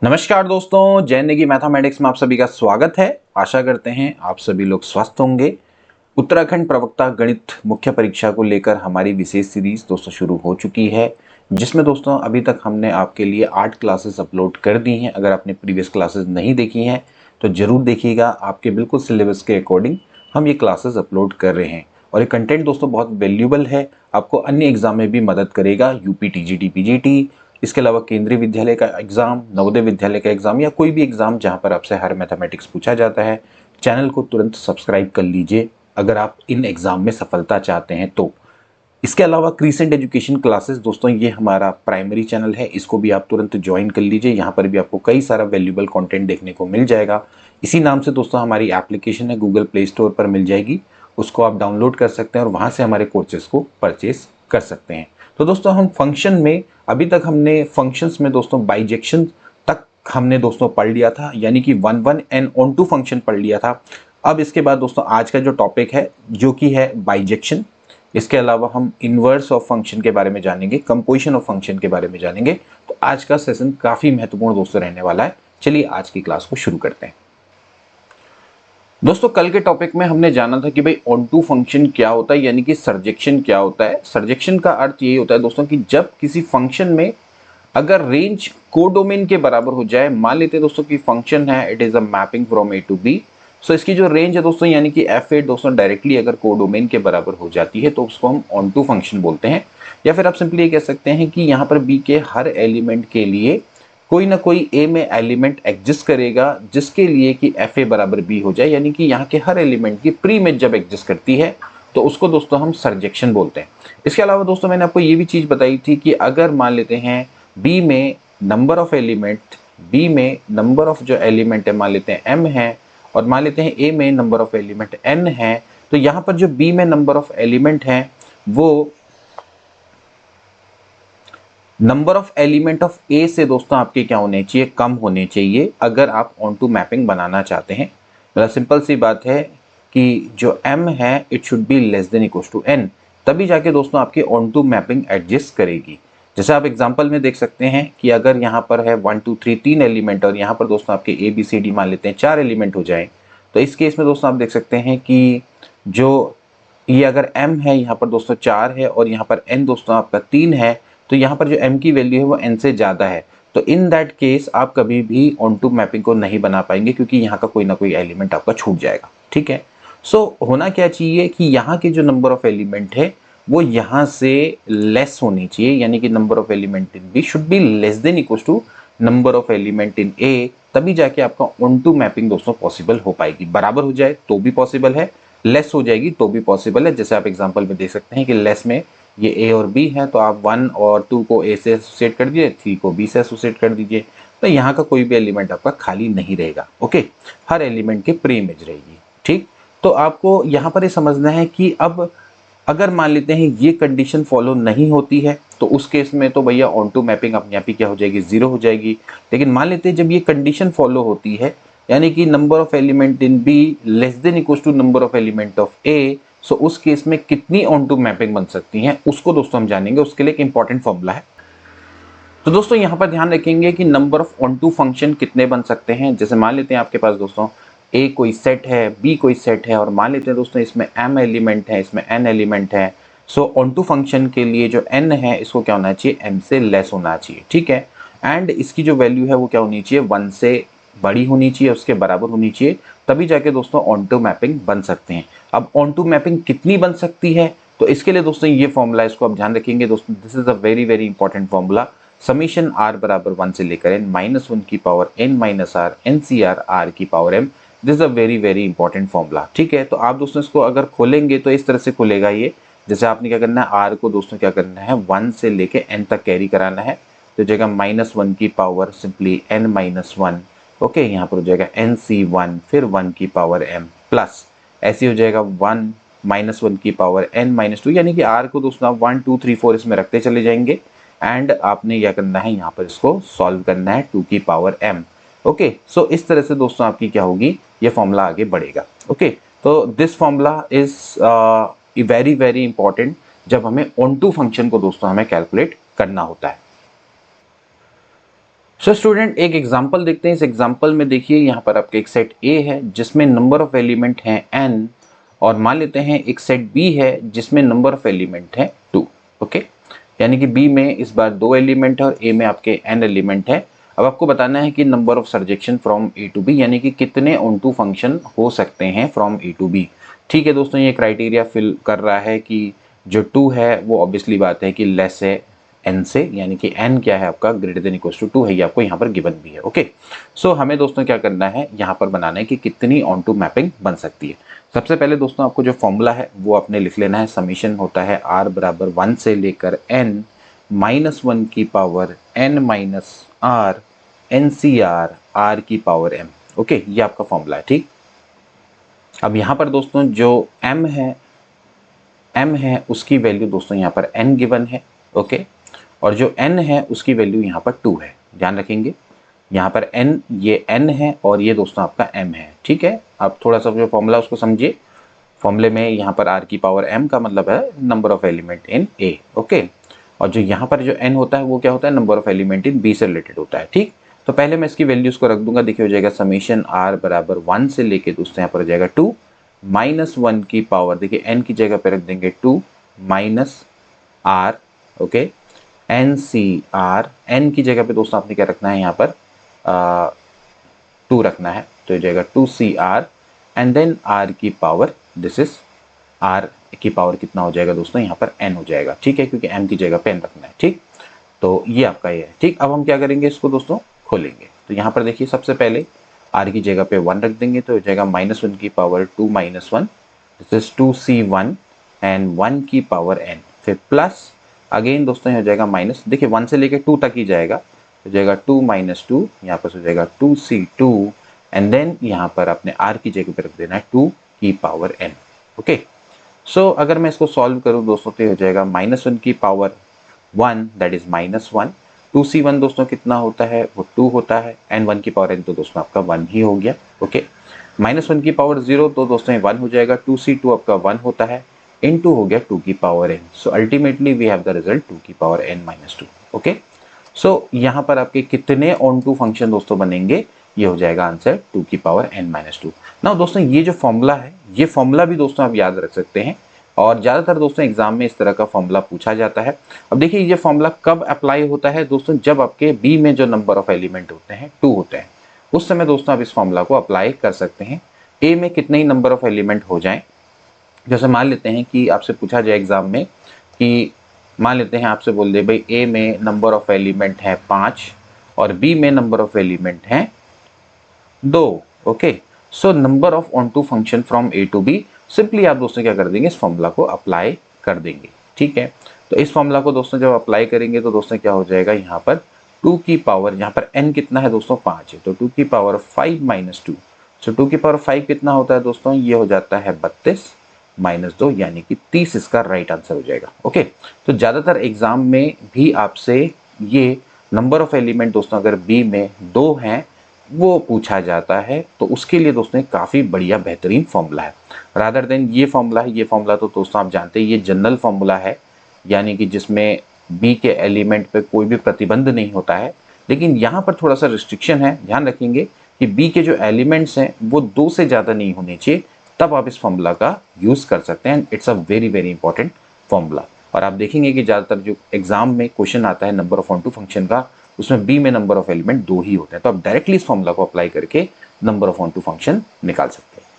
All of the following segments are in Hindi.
नमस्कार दोस्तों, जैन नेगी मैथमेटिक्स में आप सभी का स्वागत है। आशा करते हैं आप सभी लोग स्वस्थ होंगे। उत्तराखंड प्रवक्ता गणित मुख्य परीक्षा को लेकर हमारी विशेष सीरीज दोस्तों शुरू हो चुकी है, जिसमें दोस्तों अभी तक हमने आपके लिए 8 क्लासेस अपलोड कर दी हैं। अगर आपने प्रीवियस क्लासेस नहीं देखी हैं तो जरूर देखिएगा। आपके बिल्कुल सिलेबस के अकॉर्डिंग हम ये क्लासेस अपलोड कर रहे हैं और ये कंटेंट दोस्तों बहुत वैल्यूएबल है, आपको अन्य एग्जाम में भी मदद करेगा। यूपी टीजीटी पीजीटी, इसके अलावा केंद्रीय विद्यालय का एग्जाम, नवोदय विद्यालय का एग्जाम या कोई भी एग्जाम जहां पर आपसे हर मैथमेटिक्स पूछा जाता है। चैनल को तुरंत सब्सक्राइब कर लीजिए अगर आप इन एग्जाम में सफलता चाहते हैं तो। इसके अलावा क्रीसेंट एजुकेशन क्लासेस दोस्तों, ये हमारा प्राइमरी चैनल है, इसको भी आप तुरंत ज्वाइन कर लीजिए। यहाँ पर भी आपको कई सारा वैल्यूएबल कंटेंट देखने को मिल जाएगा। इसी नाम से दोस्तों हमारी एप्लीकेशन है, गूगल प्ले स्टोर पर मिल जाएगी, उसको आप डाउनलोड कर सकते हैं और वहां से हमारे कोर्सेज को परचेस कर सकते हैं। तो दोस्तों हम फंक्शन में अभी तक हमने फंक्शंस में दोस्तों बाइजेक्शन तक हमने दोस्तों पढ़ लिया था, यानी कि 1 एंड ऑन टू फंक्शन पढ़ लिया था। अब इसके बाद दोस्तों आज का जो टॉपिक है जो कि है बाइजेक्शन, इसके अलावा हम इनवर्स ऑफ फंक्शन के बारे में जानेंगे, कंपोजिशन ऑफ फंक्शन के बारे में जानेंगे। तो आज का सेशन काफी महत्वपूर्ण दोस्तों रहने वाला है। चलिए आज की क्लास को शुरू करते हैं। दोस्तों कल के टॉपिक में हमने जाना था कि भाई ऑन टू फंक्शन क्या होता है, यानी कि सर्जेक्शन क्या होता है। सर्जेक्शन का अर्थ ये होता है दोस्तों कि जब किसी फंक्शन में अगर रेंज कोडोमेन के बराबर हो जाए, मान लेते हैं दोस्तों कि फंक्शन है it is a mapping from A to B, so इसकी जो रेंज है दोस्तों यानी कि f8 दोस्तों डायरेक्टली अगर कोडोमेन के बराबर हो जाती है तो उसको हम ऑन टू फंक्शन बोलते हैं। या फिर आप सिंपली ये कह सकते हैं कि यहाँ पर b के हर एलिमेंट के लिए कोई ना कोई a में एलिमेंट एग्जिस्ट करेगा जिसके लिए कि fa बराबर b हो जाए, यानी कि यहाँ के हर एलिमेंट की प्री इमेज जब एग्जिस्ट करती है तो उसको दोस्तों हम सर्जेक्शन बोलते हैं। इसके अलावा दोस्तों मैंने आपको ये भी चीज बताई थी कि अगर मान लेते हैं b में नंबर ऑफ एलिमेंट, b में नंबर ऑफ जो एलिमेंट है मान लेते हैं m है और मान लेते हैं a में नंबर ऑफ एलिमेंट n है, तो यहाँ पर जो b में नंबर ऑफ एलिमेंट है वो नंबर ऑफ एलिमेंट ऑफ ए से दोस्तों आपके क्या होने चाहिए, कम होने चाहिए अगर आप ऑन टू मैपिंग बनाना चाहते हैं। मतलब सिंपल सी बात है कि जो m है it should be less than equal to n, तभी जाके दोस्तों आपकी ऑन टू मैपिंग एडजस्ट करेगी। जैसे आप एग्जांपल में देख सकते हैं कि अगर यहाँ पर है 1 2 3 3 एलिमेंट और यहाँ पर दोस्तों आपके ए बी सी डी मान लेते हैं 4 एलिमेंट हो जाए, तो इस केस में दोस्तों आप देख सकते हैं कि जो ये अगर m है यहाँ पर दोस्तों 4 है और यहाँ पर n दोस्तों आपका 3 है, तो यहाँ पर जो m की वैल्यू है वो n से ज़्यादा है। तो इन दैट केस आप कभी भी ऑन टू मैपिंग को नहीं बना पाएंगे क्योंकि यहाँ का कोई ना कोई एलिमेंट आपका छूट जाएगा। ठीक है, सो होना क्या चाहिए कि यहाँ के जो नंबर ऑफ एलिमेंट है वो यहाँ से लेस होनी चाहिए, यानी कि number of element in B should be less than equal to number of element in A, तभी जाके आपका ऑन टू मैपिंग दोस्तों पॉसिबल हो पाएगी। बराबर हो जाए तो भी पॉसिबल है, लेस हो जाएगी तो भी पॉसिबल है। जैसे आप एग्जांपल में देख सकते हैं कि लेस में ये ए और बी है तो आप 1 और 2 को ए से एसोसिएट कर दीजिए, 3 को बी से एसोसिएट कर दीजिए, तो यहाँ का कोई भी एलिमेंट आपका खाली नहीं रहेगा। ओके, हर एलिमेंट की प्री इमेज रहेगी। ठीक, तो आपको यहाँ पर ये समझना है कि अब अगर मान लेते हैं ये कंडीशन फॉलो नहीं होती है तो उस केस में तो भैया ऑन टू मैपिंग अपने आप ही क्या हो जाएगी, जीरो हो जाएगी। लेकिन मान लेते हैं जब ये कंडीशन फॉलो होती है, यानी कि number of element in B less than equal to number of element of A, so उस केस में कितनी ऑन टू मैपिंग बन सकती हैं उसको दोस्तों हम जानेंगे। उसके लिए एक इंपॉर्टेंट फॉर्मूला है। तो दोस्तों यहाँ पर ध्यान रखेंगे कि number of onto function कितने बन सकते हैं। जैसे मान लेते हैं आपके पास दोस्तों ए कोई सेट है, बी कोई सेट है और मान लेते हैं दोस्तों इसमें m एलिमेंट है, इसमें n एलिमेंट है। सो ऑन टू फंक्शन के लिए जो n है इसको क्या होना चाहिए, m से लेस होना चाहिए। ठीक है, एंड इसकी जो वैल्यू है वो क्या होनी चाहिए, 1 से बड़ी होनी चाहिए, उसके बराबर होनी चाहिए, तभी जाके दोस्तों ऑन टू मैपिंग बन सकते हैं। अब ऑन टू मैपिंग कितनी बन सकती है, तो इसके लिए दोस्तों ये फॉर्मूला, इसको आप ध्यान रखेंगे दोस्तों, this is a very very important formula. Summation r बराबर 1 से लेकर n माइनस 1 की power n minus r n c r r की power m, this is a very very important formula. ठीक है, तो आप दोस्तों इसको अगर खोलेंगे तो इस तरह से खुलेगा ये। जैसे आपने क्या करना है, r को दोस्तों क्या करना है 1 से लेके n तक कैरी कराना है, तो जगह माइनस 1 की power simply n minus 1, okay, यहाँ पर हो जाएगा nc1 फिर 1 की पावर m प्लस ऐसे हो जाएगा 1 माइनस 1 की पावर n माइनस 2, यानी कि r को दोस्तों आप 1 2 3 4 इसमें रखते चले जाएंगे एंड आपने क्या करना है यहाँ पर इसको सॉल्व करना है 2 की पावर m। ओके, सो इस तरह से दोस्तों आपकी क्या होगी, ये फॉर्मूला आगे बढ़ेगा। ओके, तो this formula is very very important जब हमें ऑन टू फंक्शन को दोस्तों हमें कैलकुलेट करना होता है। सो स्टूडेंट एक एग्जांपल देखते हैं। इस एग्जांपल में देखिए यहाँ पर आपके एक सेट ए है जिसमें नंबर ऑफ एलिमेंट हैं n, और मान लेते हैं एक सेट बी है जिसमें नंबर ऑफ एलिमेंट है 2। ओके, यानी कि बी में इस बार 2 एलिमेंट है और ए में आपके n एलिमेंट है। अब आपको बताना है कि number of surjection from A to B, यानी कि कितने ऑन टू फंक्शन हो सकते हैं फ्रॉम ए टू बी। ठीक है दोस्तों, ये क्राइटेरिया फिल कर रहा है कि जो 2 है वो ऑब्वियसली बात है कि लेस है n से, यानी कि n क्या है आपका ग्रेटर देन इक्वल टू 2 है, ये आपको यहाँ पर गिवन भी है। ओके, सो हमें दोस्तों क्या करना है, यहाँ पर बनाना है कि कितनी ऑन टू मैपिंग बन सकती है। सबसे पहले दोस्तों आपको जो फॉर्मूला है वो आपने लिख लेना है। समीशन होता है r बराबर 1 से लेकर n माइनस 1 की power n minus r NCR r की पावर m। ओके, ये आपका फॉर्मूला है। ठीक, अब यहाँ पर दोस्तों जो m है उसकी वैल्यू दोस्तों यहाँ पर n गिवन है। ओके, और जो n है उसकी वैल्यू यहाँ पर 2 है। ध्यान रखेंगे यहाँ पर n, ये n है और ये दोस्तों आपका m है। ठीक है, आप थोड़ा सा जो फॉर्मूला उसको समझिए। फॉर्मूले में यहाँ पर r की पावर m का मतलब है number of element in a। Okay, और जो यहाँ पर जो n होता है वो क्या होता है, number of element in b से रिलेटेड होता है। ठीक, तो पहले मैं इसकी वैल्यूज को रख दूंगा। देखिए हो जाएगा समीशन r बराबर 1 से लेके दोस्तों यहाँ पर हो जाएगा 2 माइनस 1 की पावर, देखिए n की जगह पे रख देंगे 2 minus r। Okay, NCR, n की जगह पे दोस्तों आपने क्या रखना है यहाँ पर 2 रखना है, तो हो जाएगा 2CR एंड देन r की पावर, दिस इज r की पावर कितना हो जाएगा दोस्तों यहाँ पर n हो जाएगा। ठीक है, क्योंकि m की जगह पे n रखना है। ठीक, तो ये आपका ये है। ठीक, अब हम क्या करेंगे, इसको दोस्तों खोलेंगे। तो यहाँ पर देखिए सबसे पहले r की जगह पे 1 रख देंगे, तो हो जाएगा माइनस 1 की power 2 minus 1, this is 2C1 and 1 की पावर n, फिर प्लस अगेन दोस्तों हो जाएगा माइनस, देखिए 1 से लेके 2 तक ही जाएगा, हो जाएगा 2 माइनस 2, यहाँ पर हो जाएगा 2C2 एंड देन यहाँ पर अपने r की जगह पे रख देना है 2 की पावर n। ओके, सो अगर मैं इसको सॉल्व करूँ दोस्तों तो हो जाएगा माइनस 1 की power 1 that is minus 1, 2C1 दोस्तों कितना होता है वो 2 होता है एंड 1 की पावर n तो दोस्तों आपका 1 ही हो गया। ओके, माइनस 1 की पावर 0 तो दोस्तों 1 हो जाएगा, 2C2 आपका 1 होता है, इनटू हो गया 2 की power n। So ultimately we have the result 2 की power n minus 2। Okay, so यहाँ पर आपके कितने ऑन टू फंक्शन दोस्तों बनेंगे, ये हो जाएगा आंसर 2 की पावर n माइनस 2। नाउ दोस्तों ये जो फॉर्मूला है, ये फॉर्मूला भी दोस्तों आप याद रख सकते हैं, और ज़्यादातर दोस्तों एग्जाम में इस तरह का फॉर्मूला पूछा जाता है। अब देखिए ये फॉर्मूला कब अप्लाई होता है दोस्तों, जब आपके बी में जो नंबर ऑफ एलिमेंट होते हैं 2 होते हैं, उस समय दोस्तों आप इस फॉर्मूला को अप्लाई कर सकते हैं। ए में कितने ही नंबर ऑफ एलिमेंट हो जाएं, जैसे मान लेते हैं कि आपसे पूछा जाए एग्जाम में कि मान लेते हैं आपसे बोल दे भाई ए में नंबर ऑफ एलिमेंट है 5 और बी में नंबर ऑफ एलिमेंट है 2। Okay, so number of onto function from A to B, simply आप दोस्तों क्या कर देंगे, इस फॉर्मूला को अप्लाई कर देंगे। ठीक है, तो इस फॉर्मूला को दोस्तों जब अप्लाई करेंगे तो दोस्तों क्या हो जाएगा, यहाँ पर 2 की पावर, यहाँ पर n कितना है दोस्तों 5 है, तो 2 की पावर 5 माइनस 2, सो 2 की पावर 5 कितना होता है दोस्तों, ये हो जाता है 32 माइनस 2, यानी कि 30 इसका राइट आंसर हो जाएगा। ओके, तो ज़्यादातर एग्जाम में भी आपसे ये नंबर ऑफ एलिमेंट दोस्तों अगर बी में 2 हैं वो पूछा जाता है, तो उसके लिए दोस्तों काफ़ी बढ़िया बेहतरीन फॉर्मूला है रादर देन ये फॉर्मूला है। ये फॉर्मूला तो दोस्तों आप जानते हैं ये जनरल फॉर्मूला है, यानी कि जिसमें बी के एलिमेंट पे कोई भी प्रतिबंध नहीं होता है, लेकिन यहाँ पर थोड़ा सा रिस्ट्रिक्शन है। ध्यान रखेंगे कि बी के जो एलिमेंट्स हैं वो 2 से ज़्यादा नहीं होने चाहिए, तब आप इस फॉर्मूला का यूज़ कर सकते हैं। It's a very very important formula, और आप देखेंगे कि ज़्यादातर जो एग्जाम में क्वेश्चन आता है number of onto function का, उसमें बी में नंबर ऑफ एलिमेंट 2 ही होते हैं, तो आप डायरेक्टली इस फॉर्मूला को अप्लाई करके number of onto function निकाल सकते हैं।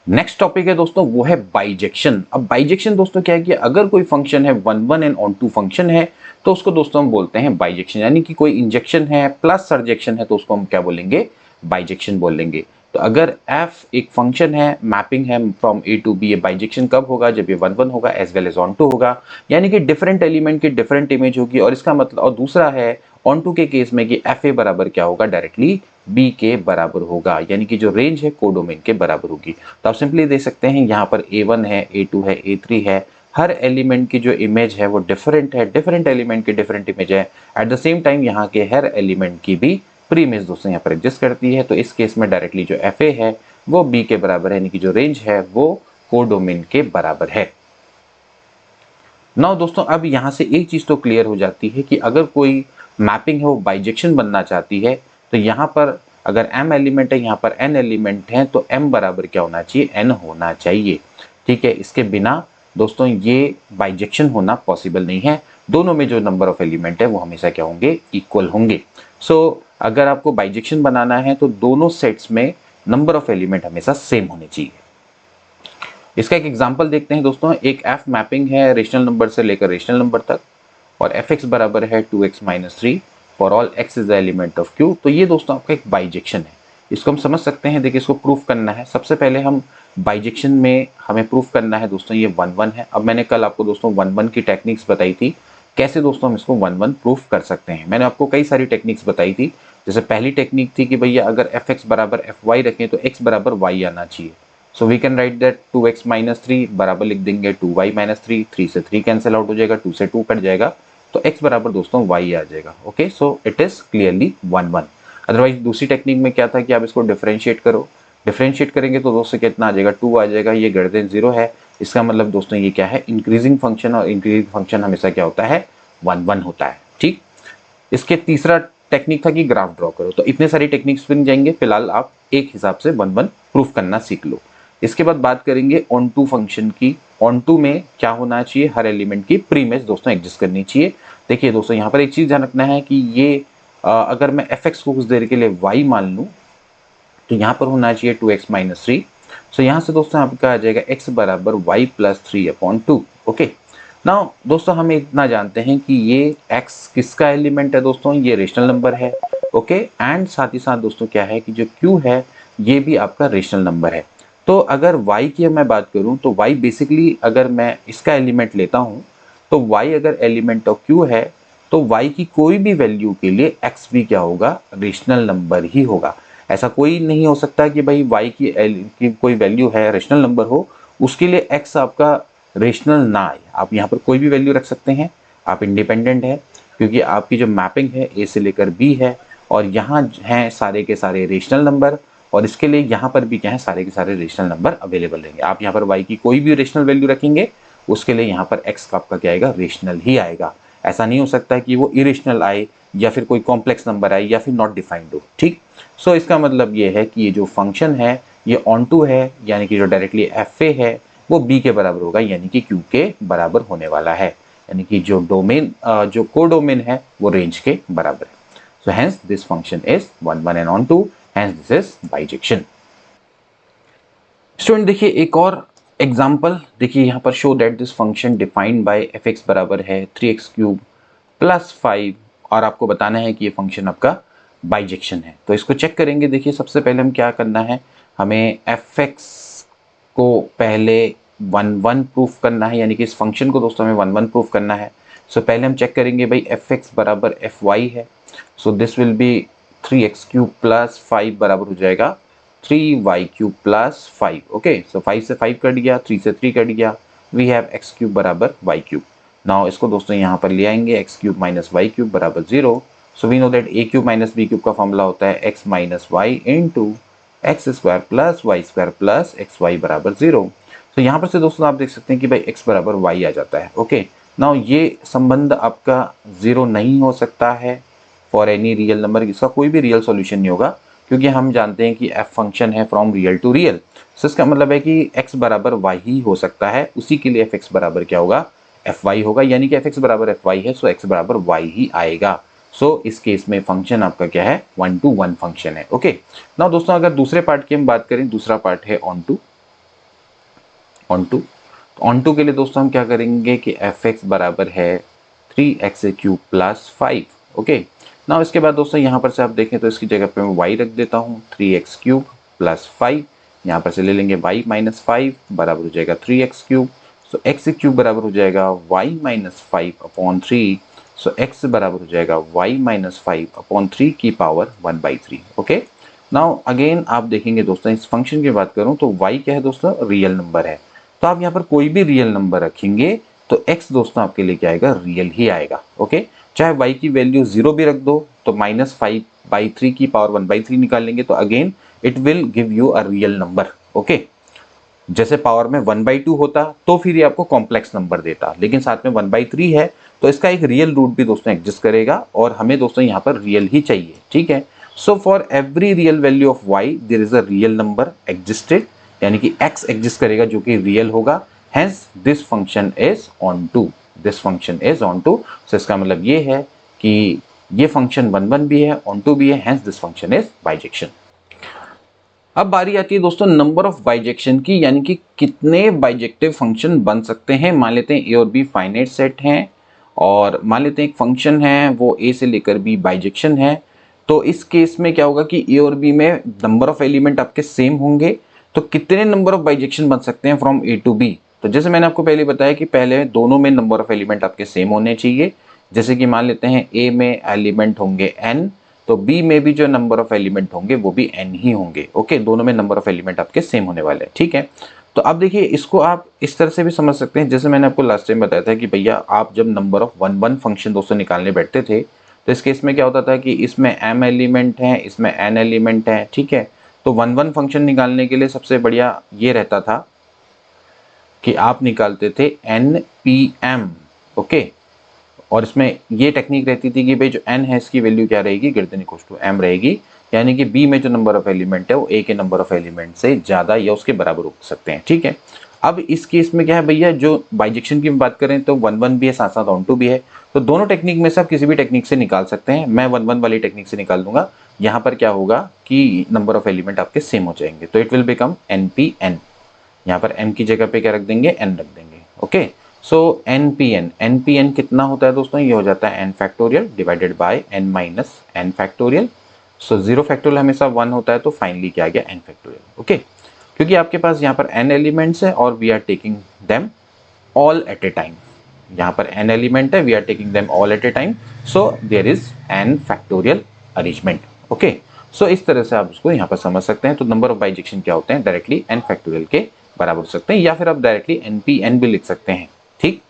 नेक्स्ट टॉपिक है दोस्तों वो है बाइजेक्शन। अब बाइजेक्शन दोस्तों क्या है कि अगर कोई फंक्शन है 1 1 एंड ऑन टू फंक्शन है तो उसको दोस्तों हम बोलते हैं बाइजेक्शन, यानी कि कोई इंजेक्शन है प्लस सरजेक्शन है तो उसको हम क्या बोलेंगे, बाइजेक्शन बोलेंगे। तो अगर f एक फंक्शन है, मैपिंग है फ्रॉम ए टू बी, ये बाइजेक्शन कब होगा, जब ये 1 1 होगा as well as onto होगा, यानी कि डिफरेंट एलिमेंट की डिफरेंट इमेज होगी। और इसका मतलब, और दूसरा है ऑन टू के केस में कि एफ ए बराबर क्या होगा, डायरेक्टली बी के बराबर होगा, यानी कि जो रेंज है कोडोमेन के बराबर होगी। तो आप सिंपली देख सकते हैं यहाँ पर a1 है, a2 है, a3 है, हर एलिमेंट की जो इमेज है वो डिफरेंट है, डिफरेंट एलिमेंट की डिफरेंट इमेज है। एट द सेम टाइम यहाँ के हर एलिमेंट की भी प्री इमेज दोस्तों यहाँ पर एग्जिस्ट करती है। तो इस केस में डायरेक्टली जो एफ ए है वो बी के बराबर है, यानी कि जो रेंज है वो कोडोमेन के बराबर है। नाउ दोस्तों अब यहाँ से एक चीज तो क्लियर हो जाती है कि अगर कोई मैपिंग है वो बाइजेक्शन बनना चाहती है, तो यहाँ पर अगर m एलिमेंट है, यहाँ पर n एलिमेंट है, तो m बराबर क्या होना चाहिए, n होना चाहिए। ठीक है, इसके बिना दोस्तों ये बाइजेक्शन होना पॉसिबल नहीं है। दोनों में जो नंबर ऑफ एलिमेंट है वो हमेशा क्या होंगे, इक्वल होंगे। सो अगर आपको बाइजेक्शन बनाना है तो दोनों सेट्स में नंबर ऑफ एलिमेंट हमेशा सेम होने चाहिए। इसका एक एग्जांपल देखते हैं दोस्तों। एक f मैपिंग है रेशनल नंबर से लेकर रेशनल नंबर तक, और fx बराबर है 2x minus 3 for all x is the element of q। तो ये दोस्तों आपका एक बाइजेक्शन है। इसको हम समझ सकते हैं। देखिए, इसको प्रूफ करना है। सबसे पहले हम बाइजेक्शन में हमें प्रूफ करना है दोस्तों, ये 1 1 है। अब मैंने कल आपको दोस्तों 1 1 की टेक्निक्स बताई थी, कैसे दोस्तों हम इसको 1 1 प्रूफ कर सकते हैं। मैंने आपको कई सारी टेक्निक्स बताई थी। जैसे पहली टेक्निक थी कि भैया अगर fx बराबर fy रखें तो x बराबर y आना चाहिए। So we can write that 2x minus 3 बराबर लिख देंगे 2y माइनस 3, 3 से 3 कैंसिल आउट हो जाएगा, 2 से 2 कट जाएगा, तो x बराबर दोस्तों y आ जाएगा। Okay, so it is clearly 1 1। Otherwise दूसरी टेक्निक में क्या था कि आप इसको डिफरेंशिएट करो। डिफरेंशिएट करेंगे तो दोस्तों कितना आ जाएगा, 2 आ जाएगा। ये ग्रेटर देन 0 है, इसका मतलब दोस्तों ये क्या है, इंक्रीजिंग फंक्शन, और इंक्रीजिंग फंक्शन हमेशा क्या होता है, 1 1 होता है। ठीक, इसके तीसरा टेक्निक था कि ग्राफ ड्रॉ करो। तो इतने सारी टेक्निक्स बन जाएंगे, फिलहाल आप एक हिसाब से 1 1 प्रूफ करना सीख लो। इसके बाद बात करेंगे ऑन टू फंक्शन की। ऑन टू में क्या होना चाहिए, हर एलिमेंट की प्री इमेज दोस्तों एग्जिस्ट करनी चाहिए। देखिए दोस्तों, यहाँ पर एक चीज ध्यान रखना है कि ये अगर मैं fx को कुछ देर के लिए y मान लूं तो यहाँ पर होना चाहिए 2x माइनस 3। सो यहाँ से दोस्तों आपका आ जाएगा x बराबर y प्लस 3/2। ओके, नाउ दोस्तों हम इतना जानते हैं कि ये x किसका एलिमेंट है दोस्तों, ये रेशनल नंबर है। ओके, एंड साथ ही साथ दोस्तों क्या है कि जो q है ये भी आपका रेशनल नंबर है। तो अगर y की मैं बात करूं तो y बेसिकली अगर मैं इसका एलिमेंट लेता हूं तो y अगर एलिमेंट ऑफ q है तो y की कोई भी वैल्यू के लिए x भी क्या होगा, रेशनल नंबर ही होगा। ऐसा कोई नहीं हो सकता कि भाई y की कोई वैल्यू है रेशनल नंबर हो, उसके लिए x आपका रेशनल ना आए। आप यहाँ पर कोई भी वैल्यू रख सकते हैं, आप इंडिपेंडेंट है, क्योंकि आपकी जो मैपिंग है a से लेकर b है, और यहाँ हैं सारे के सारे रेशनल नंबर, और इसके लिए यहाँ पर भी क्या है, सारे के सारे रेशनल नंबर अवेलेबल रहेंगे। आप यहाँ पर y की कोई भी रेशनल वैल्यू रखेंगे, उसके लिए यहाँ पर x का आपका क्या आएगा, रेशनल ही आएगा। ऐसा नहीं हो सकता कि वो इरेशनल आए या फिर कोई कॉम्प्लेक्स नंबर आए या फिर नॉट डिफाइंड हो। ठीक, सो इसका मतलब ये है कि ये जो फंक्शन है ये ऑन टू है, यानी कि जो डायरेक्टली एफ ए है वो बी के बराबर होगा, यानी कि क्यू के बराबर होने वाला है, यानी कि जो डोमेन जो कोडोमेन है वो रेंज के बराबर है। So hence this function is 1 1 and onto, hence this is bijection. Student देखिए एक और एग्जाम्पल, देखिए यहाँ पर show that this function defined by f x बराबर है 3x क्यूब प्लस 5, और आपको बताना है कि ये फंक्शन आपका बाइजेक्शन है। तो इसको चेक करेंगे। देखिए सबसे पहले हम क्या करना है, हमें एफ एक्स को पहले 1 1 प्रूफ करना है, यानी कि इस फंक्शन को दोस्तों हमें 1 1 प्रूफ करना है। सो पहले हम चेक करेंगे भाई एफ एक्स बराबर एफ वाई है, so this will B 3x cube plus 5 बराबर हो जाएगा 3y क्यूब प्लस 5। ओके, सो 5 से 5 कट गया, 3 से 3 कट गया, वी हैव x क्यूब बराबर y क्यूब। नाउ इसको दोस्तों यहाँ पर ले आएंगे, x cube minus y cube बराबर 0। So we know that a cube minus b cube का फॉर्मूला होता है x minus y into x square plus y square plus x y बराबर 0। तो यहाँ पर से दोस्तों आप देख सकते हैं कि भाई x बराबर y आ जाता है। ओके, नाउ ये संबंध आपका 0 नहीं हो सकता है फॉर एनी रियल नंबर, इसका कोई भी रियल सॉल्यूशन नहीं होगा, क्योंकि हम जानते हैं कि f फंक्शन है फ्रॉम रियल टू रियल। सो इसका मतलब है कि x बराबर y ही हो सकता है, उसी के लिए fx बराबर क्या होगा, fy होगा, यानी कि fx बराबर fy है, सो x बराबर y ही आएगा। सो इस केस में फंक्शन आपका क्या है, 1 to 1 फंक्शन है। ओके, नाउ दोस्तों अगर दूसरे पार्ट की हम बात करें, दूसरा पार्ट है ऑन टू। ऑन टू के लिए दोस्तों हम क्या करेंगे कि fx बराबर है 3x cube plus 5। Okay, now इसके बाद दोस्तों यहाँ पर से आप देखें तो इसकी जगह पे मैं y रख देता हूँ, 3x क्यूब प्लस 5, यहाँ पर से ले लेंगे y माइनस 5 बराबर हो जाएगा 3x क्यूब। सो x क्यूब बराबर हो जाएगा y माइनस 5 अपॉन 3, सो x बराबर हो जाएगा y माइनस 5 अपॉन 3 की पावर 1/3। ओके, नाउ अगेन आप देखेंगे दोस्तों इस फंक्शन की बात करूँ तो y क्या है दोस्तों, रियल नंबर है। तो आप यहाँ पर कोई भी रियल नंबर रखेंगे तो x दोस्तों आपके लिए क्या आएगा, रियल ही आएगा। ओके, चाहे y की वैल्यू 0 भी रख दो तो -5/3 की पावर 1/3 निकाल लेंगे तो again it will give you a real number. Okay, जैसे पावर में 1/2 होता तो फिर ये आपको कॉम्प्लेक्स नंबर देता, लेकिन साथ में 1/3 है तो इसका एक रियल रूट भी दोस्तों एग्जिस्ट करेगा और हमें दोस्तों यहाँ पर रियल ही चाहिए, ठीक है। So for every real value of y there is a real number existed, यानी कि x एग्जिस्ट करेगा जो कि रियल होगा, hence this function is onto, this function is onto. So इसका मतलब ये है कि ये फंक्शन 1 1 भी है, ऑन टू भी है, hence this function is bijection. अब बारी आती है दोस्तों नंबर ऑफ बाइजेक्शन की, यानी कि कितने बाइजेक्टिव फंक्शन बन सकते हैं। मान लेते हैं ए और बी फाइनाइट सेट हैं और मान लेते हैं एक फंक्शन है वो ए से लेकर बी बाइजेक्शन है। तो इस केस में क्या होगा कि ए और बी में नंबर ऑफ एलिमेंट आपके सेम होंगे, तो कितने नंबर ऑफ बाइजेक्शन बन सकते हैं फ्रॉम ए टू बी। तो जैसे मैंने आपको पहले बताया कि पहले दोनों में नंबर ऑफ एलिमेंट आपके सेम होने चाहिए। जैसे कि मान लेते हैं ए में एलिमेंट होंगे n, तो बी में भी जो नंबर ऑफ एलिमेंट होंगे वो भी n ही होंगे। ओके, दोनों में नंबर ऑफ एलिमेंट आपके सेम होने वाले हैं, ठीक है। तो अब देखिए इसको आप इस तरह से भी समझ सकते हैं, जैसे मैंने आपको लास्ट टाइम बताया था कि भैया आप जब नंबर ऑफ 1 1 फंक्शन दोस्तों निकालने बैठते थे तो इस केस में क्या होता था कि इसमें m एलिमेंट है, इसमें n एलिमेंट है, ठीक है। तो 1 1 फंक्शन निकालने के लिए सबसे बढ़िया ये रहता था कि आप निकालते थे npm, ओके। और इसमें ये टेक्निक रहती थी कि भाई जो n है इसकी वैल्यू क्या रहेगी, greater than equal to m रहेगी, यानी कि b में जो नंबर ऑफ एलिमेंट है वो a के नंबर ऑफ एलिमेंट से ज्यादा या उसके बराबर हो सकते हैं, ठीक है। अब इस केस में क्या है भैया, जो बाइजेक्शन की बात करें तो 1 1 भी है, साथ साथ ऑन टू भी है। तो दोनों टेक्निक में से आप किसी भी टेक्निक से निकाल सकते हैं। मैं 1 1 वाली टेक्निक से निकाल दूंगा। यहाँ पर क्या होगा कि नंबर ऑफ एलिमेंट आपके सेम हो जाएंगे, तो इट विल बिकम npn। यहाँ पर m की जगह पे क्या रख देंगे, n रख देंगे, ओके। सो npn कितना होता है दोस्तों, ये हो जाता है n factorial divided by n minus n factorial. So 0 factorial हमेशा 1 होता है, तो फाइनली क्या आ गया n फैक्टोरियल, ओके। क्योंकि आपके पास यहाँ पर n एलिमेंट्स है और we are taking them all at a time. यहाँ पर n एलिमेंट है, we are taking them all at a time, so there is n factorial arrangement, okay. So इस तरह से आप उसको यहाँ पर समझ सकते हैं। तो नंबर ऑफ बाइजेक्शन क्या होते हैं, डायरेक्टली n फैक्टोरियल के बराबर हो सकते हैं, या फिर आप डायरेक्टली npn भी लिख सकते हैं, ठीक।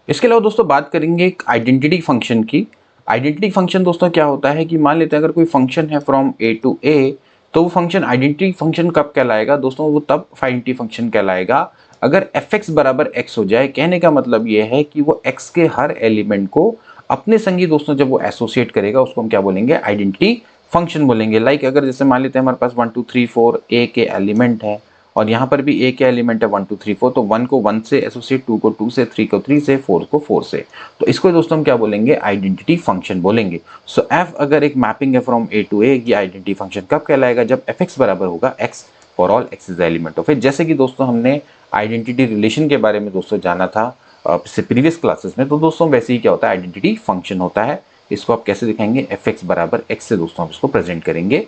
इसके अलावा दोस्तों बात करेंगे एक आइडेंटिटी फंक्शन की। आइडेंटिटी फंक्शन दोस्तों क्या होता है कि मान लेते हैं अगर कोई फंक्शन है फ्रॉम ए टू ए, तो वो फंक्शन आइडेंटिटी फंक्शन कब कहलाएगा दोस्तों, वो तब आइडेंटिटी फंक्शन कहलाएगा अगर fx बराबर x हो जाए। कहने का मतलब ये है कि वो x के हर एलिमेंट को अपने संगी दोस्तों जब वो एसोसिएट करेगा उसको हम क्या बोलेंगे, आइडेंटिटी फंक्शन बोलेंगे। लाइक अगर जैसे मान लेते हैं हमारे पास 1 2 3 4 ए के एलिमेंट है और यहाँ पर भी ए के एलिमेंट है 1 2 3 4, तो 1 को 1 से एसोसिएट, 2 को 2 से, 3 को 3 से, 4 को 4 से, तो इसको दोस्तों हम क्या बोलेंगे, आइडेंटिटी फंक्शन बोलेंगे। सो एफ अगर एक मैपिंग है फ्रॉम ए टू ए, ये आइडेंटिटी फंक्शन कब कहलाएगा, जब एफ एक्स बराबर होगा X for all X is the element of A. जैसे कि दोस्तों हमने आइडेंटिटी रिलेशन के बारे में दोस्तों जाना था प्रीवियस क्लासेस में, तो दोस्तों वैसे ही क्या होता है, आइडेंटिटी फंक्शन होता है। इसको आप कैसे दिखाएंगे, एफ एक्स बराबर एक्स से दोस्तों हम इसको प्रेजेंट करेंगे।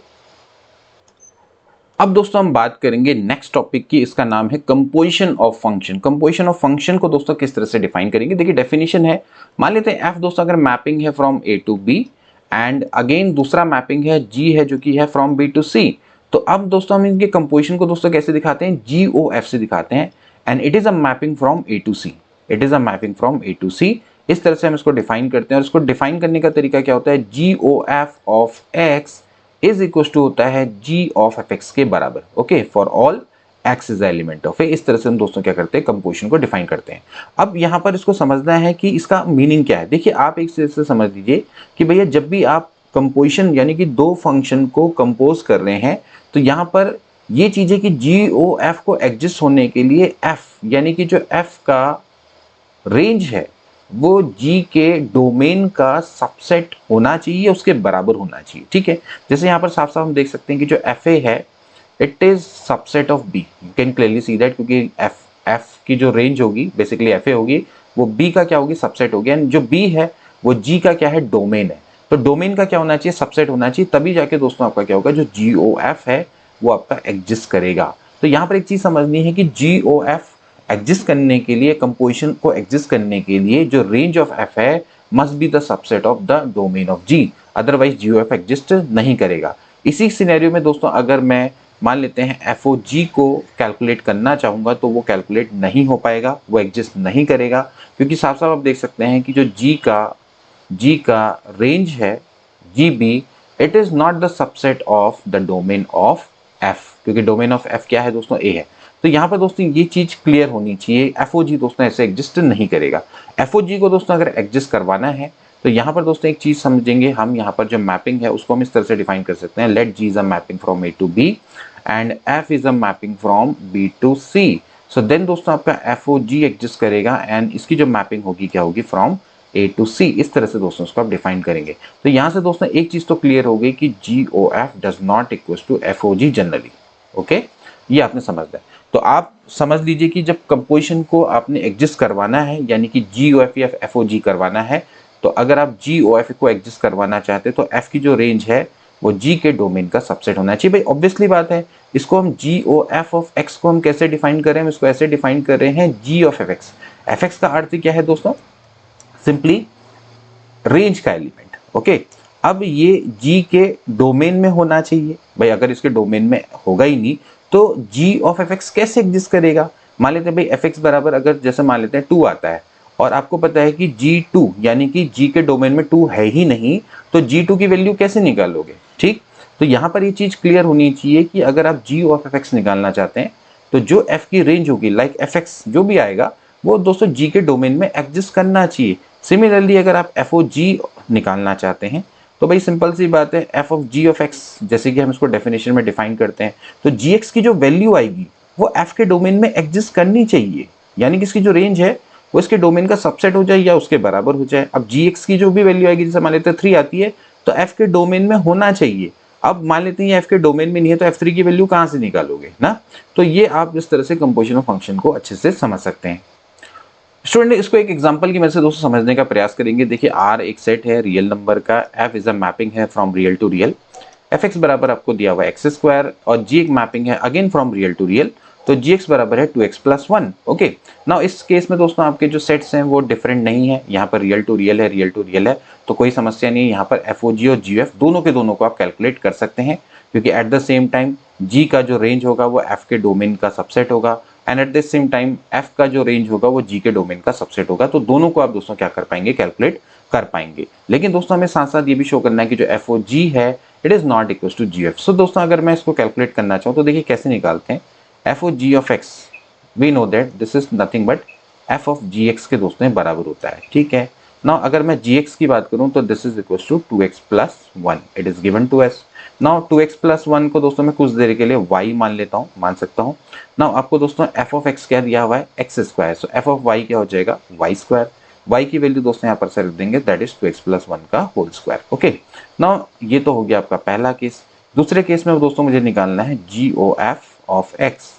अब दोस्तों हम बात करेंगे नेक्स्ट टॉपिक की, इसका नाम है composition of function. Composition of function को दोस्तों किस तरह से डिफाइन करेंगे, देखिए डेफिनेशन है, मान लेते हैं एफ दोस्तों अगर मैपिंग है from A to B and again दूसरा मैपिंग है जी है जो कि है फ्रॉम बी टू सी। तो अब दोस्तों हम इनके कंपोजिशन को दोस्तों कैसे दिखाते हैं, जी ओ एफ से दिखाते हैं, and it is a mapping from A to C, it is a mapping from A to C. इस तरह से हम इसको डिफाइन करते हैं और इसको डिफाइन करने का तरीका क्या होता है, जी O F of X is equal to होता है जी ऑफ एफ एक्स के बराबर, okay, for all X is the element of A. इस तरह से हम दोस्तों क्या करते हैं, कंपोजिशन को डिफाइन करते हैं। अब यहाँ पर इसको समझना है कि इसका मीनिंग क्या है। देखिए आप एक तरह से समझ लीजिए कि भैया जब भी आप कंपोजिशन यानी कि दो फंक्शन को कंपोज कर रहे हैं, तो यहाँ पर ये चीज है कि जी ओ एफ को एग्जिस्ट होने के लिए एफ यानी कि जो एफ का रेंज है वो G के डोमेन का सबसेट होना चाहिए, उसके बराबर होना चाहिए, ठीक है। जैसे यहाँ पर साफ साफ हम देख सकते हैं कि जो FA है it is subset of B, you can clearly see that, क्योंकि F की जो रेंज होगी बेसिकली FA होगी वो B का क्या होगी, सबसेट होगी, एंड जो B है वो G का क्या है, डोमेन है। तो डोमेन का क्या होना चाहिए, सबसेट होना चाहिए, तभी जाके दोस्तों आपका क्या होगा, जो GOF है वो आपका एग्जिस्ट करेगा। तो यहाँ पर एक चीज समझनी है कि GOF एग्जिस्ट करने के लिए, कंपोजिशन को एग्जिस्ट करने के लिए जो रेंज ऑफ एफ है must be the subset of the domain of G, otherwise G O F exist नहीं करेगा। इसी सिनेरियो में दोस्तों अगर मैं मान लेते हैं एफ ओ जी को कैलकुलेट करना चाहूंगा तो वो कैलकुलेट नहीं हो पाएगा, वो एग्जिस्ट नहीं करेगा, क्योंकि साफ साफ आप देख सकते हैं कि जो जी का रेंज है G B, it is not the subset of the domain of F, क्योंकि डोमेन ऑफ एफ क्या है दोस्तों, ए है। तो यहाँ पर दोस्तों ये चीज क्लियर होनी चाहिए, एफओजी दोस्तों ऐसे एग्जिस्ट नहीं करेगा। एफओजी को दोस्तों अगर एग्जिस्ट करवाना है तो यहाँ पर दोस्तों एक चीज समझेंगे हम, यहाँ पर जो मैपिंग है उसको हम इस तरह से डिफाइन कर सकते हैं, let G is a mapping from A to B and F is a mapping from B to C. So then दोस्तों आपका एफओजी एग्जिस्ट करेगा एंड इसकी जो मैपिंग होगी क्या होगी, फ्रॉम ए टू सी। इस तरह से दोस्तों उसको आप डिफाइन करेंगे। तो यहाँ से दोस्तों एक चीज तो क्लियर हो गई कि G O F does not equal to F O G generally. Okay, ये आपने समझ लिया। तो आप समझ लीजिए कि जब कंपोजिशन को आपने एग्जिस्ट करवाना है, यानी कि जी ओ एफ या एफ ओ जी करवाना है, तो अगर आप जी ओ एफ को एग्जिस्ट करवाना चाहते हैं तो एफ की जो रेंज है वो जी के डोमेन का सबसेट होना चाहिए। भाई ऑब्वियसली बात है, इसको हम जी ओ एफ ऑफ एक्स को हम कैसे डिफाइन कर रहे हैं, हम इसको ऐसे डिफाइन कर रहे हैं G of F X. F X का अर्थ क्या है दोस्तों, सिंपली रेंज का एलिमेंट। ओके, अब ये जी के डोमेन में होना चाहिए। भाई अगर इसके डोमेन में होगा ही नहीं तो जी ऑफ एफ एक्स कैसे एग्जिस्ट करेगा। मान लेते हैं भाई एफ एक्स बराबर, अगर जैसे मान लेते हैं 2 आता है और आपको पता है कि G2 यानी कि G के डोमेन में 2 है ही नहीं, तो G2 की वैल्यू कैसे निकालोगे। ठीक, तो यहां पर ये चीज क्लियर होनी चाहिए कि अगर आप G ऑफ एफ एक्स निकालना चाहते हैं तो जो f की रेंज होगी, लाइक एफ एक्स जो भी आएगा वो दोस्तों G के डोमेन में एग्जिस्ट करना चाहिए। सिमिलरली अगर आप एफ ओ जी निकालना चाहते हैं तो भाई सिंपल सी बात है, f of g of x जैसे कि हम इसको डेफिनेशन में डिफाइन करते हैं, तो जी एक्स की जो वैल्यू आएगी वो एफ के डोमेन में एग्जिस्ट करनी चाहिए, यानी कि इसकी जो रेंज है वो इसके डोमेन का सबसेट हो जाए या उसके बराबर हो जाए। अब जी एक्स की जो भी वैल्यू आएगी, जैसे मान लेते हैं 3 आती है तो एफ के डोमेन में होना चाहिए। अब मान लेते हैं एफ के डोमेन में नहीं है तो f3 की वैल्यू कहां से निकालोगे ना। तो ये आप इस तरह से कंपोजिशन ऑफ फंक्शन को अच्छे से समझ सकते हैं। स्टूडेंट इसको एक एग्जांपल की मदद से दोस्तों समझने का प्रयास करेंगे। देखिए R एक सेट है रियल नंबर का, F इज अ मैपिंग है from real to real, f x बराबर आपको दिया हुआ एक्स स्क्वायर, और जी एक मैपिंग है again from real to real, तो जी एक्स बराबर है 2x प्लस 1। ओके, नाउ इस केस में दोस्तों आपके जो सेट्स हैं वो डिफरेंट नहीं है, यहाँ पर रियल टू रियल है, रियल टू रियल है, तो कोई समस्या नहीं है। यहाँ पर एफ ओ जी और जी एफ दोनों के दोनों को आप कैलकुलेट कर सकते हैं, क्योंकि एट द सेम टाइम जी का जो रेंज होगा वो एफ के डोमेन का सबसेट होगा and eight the same time F का जो रेंज होगा वो जी के डोमेन का सबसेट होगा। तो दोनों को आप दोस्तों क्या कर पाएंगे, कैलकुलेट कर पाएंगे। लेकिन दोस्तों हमें साथ साथ ये भी शो करना है कि जो एफ ओ जी है it is not equal to G F. So दोस्तों अगर मैं इसको कैलकुलेट करना चाहूँ तो देखिए कैसे निकालते हैं। F O ji of x we know that this is nothing but f of g x के दोस्तों बराबर होता है। ठीक है, नाउ अगर मैं जी एक्स की बात करूं तो this is equal to 2x plus 1, it is given to us. Now 2x plus 1 को दोस्तों मैं कुछ देर के लिए y मान लेता हूं, मान सकता हूं। नाउ आपको दोस्तों एफ ऑफ एक्स क्या दिया हुआ है, x square, so f of y क्या हो जाएगा, वाई स्क्वायर। y की वैल्यू दोस्तों यहाँ पर से रख देंगे, दैट इज 2x प्लस 1 का होल स्क्वायर। ओके, नाउ ये तो हो गया आपका पहला केस। दूसरे केस में दोस्तों मुझे निकालना है जी O F of x.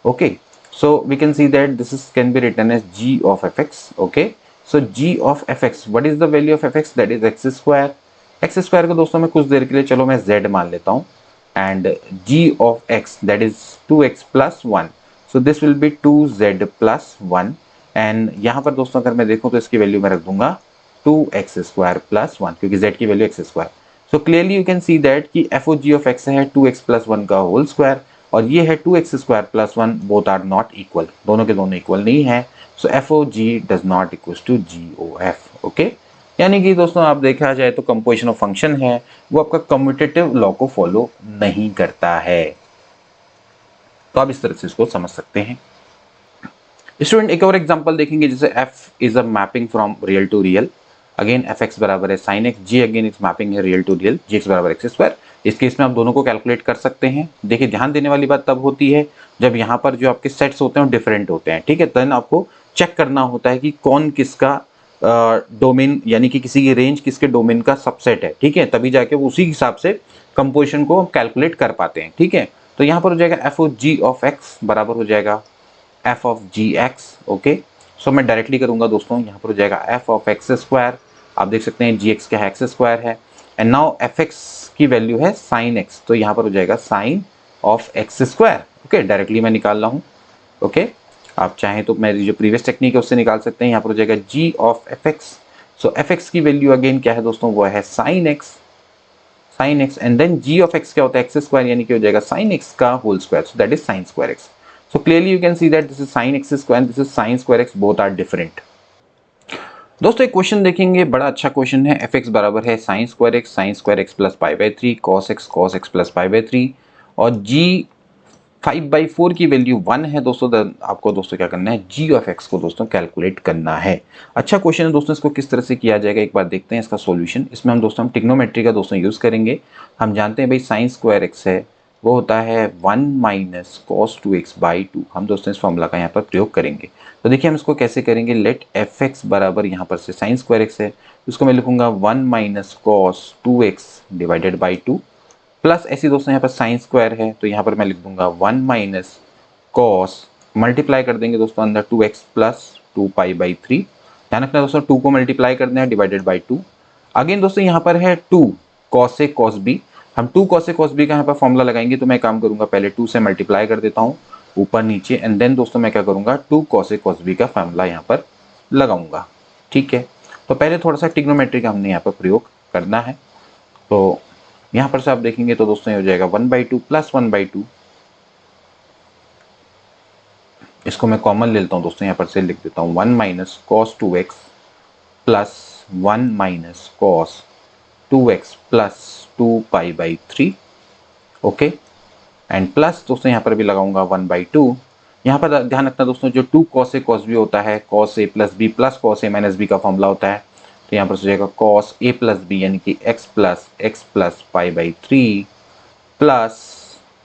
Okay, so we can see that this is can be written as g of fx. Okay, so g of fx, what is the value of fx, that is x square। x square को दोस्तों मैं कुछ देर के लिए चलो मैं z मान लेता हूँ, and g of x that is 2x plus 1, so this will be 2z plus 1, and यहाँ पर दोस्तों अगर मैं देखूँ तो इसकी वैल्यू मैं रख दूंगा 2x square plus 1, क्योंकि z की value x square। so clearly you can see that कि f o g of x है 2x plus 1 का होल स्क्वायर और ये है 2x square plus 1, both are not equal, दोनों के दोनों इक्वल नहीं है। So f O g does not equal to g O F. Okay, यानी कि दोस्तों आप देखा जाए तो कंपोजिशन ऑफ फंक्शन है वो आपका कम्यूटेटिव लॉ को फॉलो नहीं करता है। तो आप इस तरह से इसको समझ सकते हैं। स्टूडेंट एक और एग्जांपल देखेंगे, जैसे f is a mapping from real to real, again f x बराबर है साइन एक्स, जी अगेन इस मैपिंग है real to real, g x बराबर एक्स स्क्वायर। इस केस में आप दोनों को कैलकुलेट कर सकते हैं। देखिए ध्यान देने वाली बात तब होती है जब यहाँ पर जो आपके सेट्स होते हैं वो डिफरेंट होते हैं। ठीक है, देन आपको चेक करना होता है कि कौन किसका डोमेन, यानी कि किसी की रेंज किसके डोमेन का सबसेट है। ठीक है, तभी जाके वो उसी हिसाब से कंपोजिशन को कैलकुलेट कर पाते हैं। ठीक है, तो यहाँ पर हो जाएगा f O ji of x बराबर हो जाएगा f of g x. Okay, so मैं डायरेक्टली करूंगा दोस्तों, यहाँ पर हो जाएगा एफ ऑफ एक्स स्क्वायर, आप देख सकते हैं जी एक्स क्या है, एक्स स्क्वायर है, एंड नाउ एफ एक्स की वैल्यू है साइन एक्स, तो यहाँ पर हो जाएगा sine of x square. Okay, directly मैं निकाल रहा हूँ। ओके, आप चाहें तो मेरी जो प्रीवियस टेक्निक है उससे निकाल सकते हैं। यहाँ पर हो जाएगा g of F x, so f x की वैल्यू अगेन क्या है दोस्तों, वो है sine x, and then g of x क्या होता है, एक्स स्क्वायर, यानी कि हो जाएगा साइन एक्स का whole square, so that is sine square x. So clearly you can see that this is sin x square, this is sin square x, both are different। दोस्तों एक क्वेश्चन देखेंगे, बड़ा अच्छा क्वेश्चन है। एफ एक्स बराबर है sign square x plus pi by 3, cos x plus pi by 3, और जी 5/4 की वैल्यू 1 है दोस्तों। आपको दोस्तों क्या करना है, जी ऑफ एक्स को दोस्तों कैलकुलेट करना है। अच्छा क्वेश्चन है दोस्तों, इसको किस तरह से किया जाएगा एक बार देखते हैं इसका सॉल्यूशन। इसमें हम दोस्तों ट्रिग्नोमेट्री का दोस्तों यूज़ करेंगे। हम जानते हैं भाई साइन स्क्वायर एक्स है वो होता है 1 माइनस कॉस 2x/2। हम दोस्तों इस फॉर्मूला का यहाँ पर प्रयोग करेंगे। तो देखिए हम इसको कैसे करेंगे, लेट एफ एक्स बराबर यहाँ पर से साइन स्क्वायर एक्स है, उसको मैं लिखूंगा 1 माइनस कॉस 2x/2 प्लस ऐसी दोस्तों यहाँ पर साइन स्क्वायर है तो यहाँ पर मैं लिख दूंगा 1 माइनस कॉस, मल्टीप्लाई कर देंगे दोस्तों अंदर 2x प्लस 2π/3। ध्यान रखना दोस्तों 2 को मल्टीप्लाई कर देना है डिवाइडेड बाई 2। अगेन दोस्तों यहाँ पर है 2 कॉस ए कॉस बी। हम 2 कॉस ए कॉस बी का यहाँ पर फॉर्मूला लगाएंगे तो मैं काम करूंगा पहले 2 से मल्टीप्लाई कर देता हूँ ऊपर नीचे, एंड देन दोस्तों मैं क्या करूंगा 2 कॉस ए कॉस बी का फॉर्मूला यहाँ पर लगाऊंगा। ठीक है, तो पहले थोड़ा सा ट्रिग्नोमेट्री का हमने यहाँ पर प्रयोग करना है। तो यहाँ पर से आप देखेंगे तो दोस्तों ये हो जाएगा 1/2 प्लस 1/2। इसको मैं कॉमन ले लेता हूँ दोस्तों, यहाँ पर से लिख देता हूँ 1 minus cos 2x plus 1 minus cos 2x plus 2π/3। Okay, and plus दोस्तों यहाँ पर भी लगाऊंगा 1/2। यहाँ पर ध्यान रखना दोस्तों जो 2 कॉस ए कॉस बी होता है, cos A plus B plus cos A minus B का फॉर्मूला होता है। तो यहाँ पर हो जाएगा कॉस ए प्लस बी यानी कि x plus π/3 plus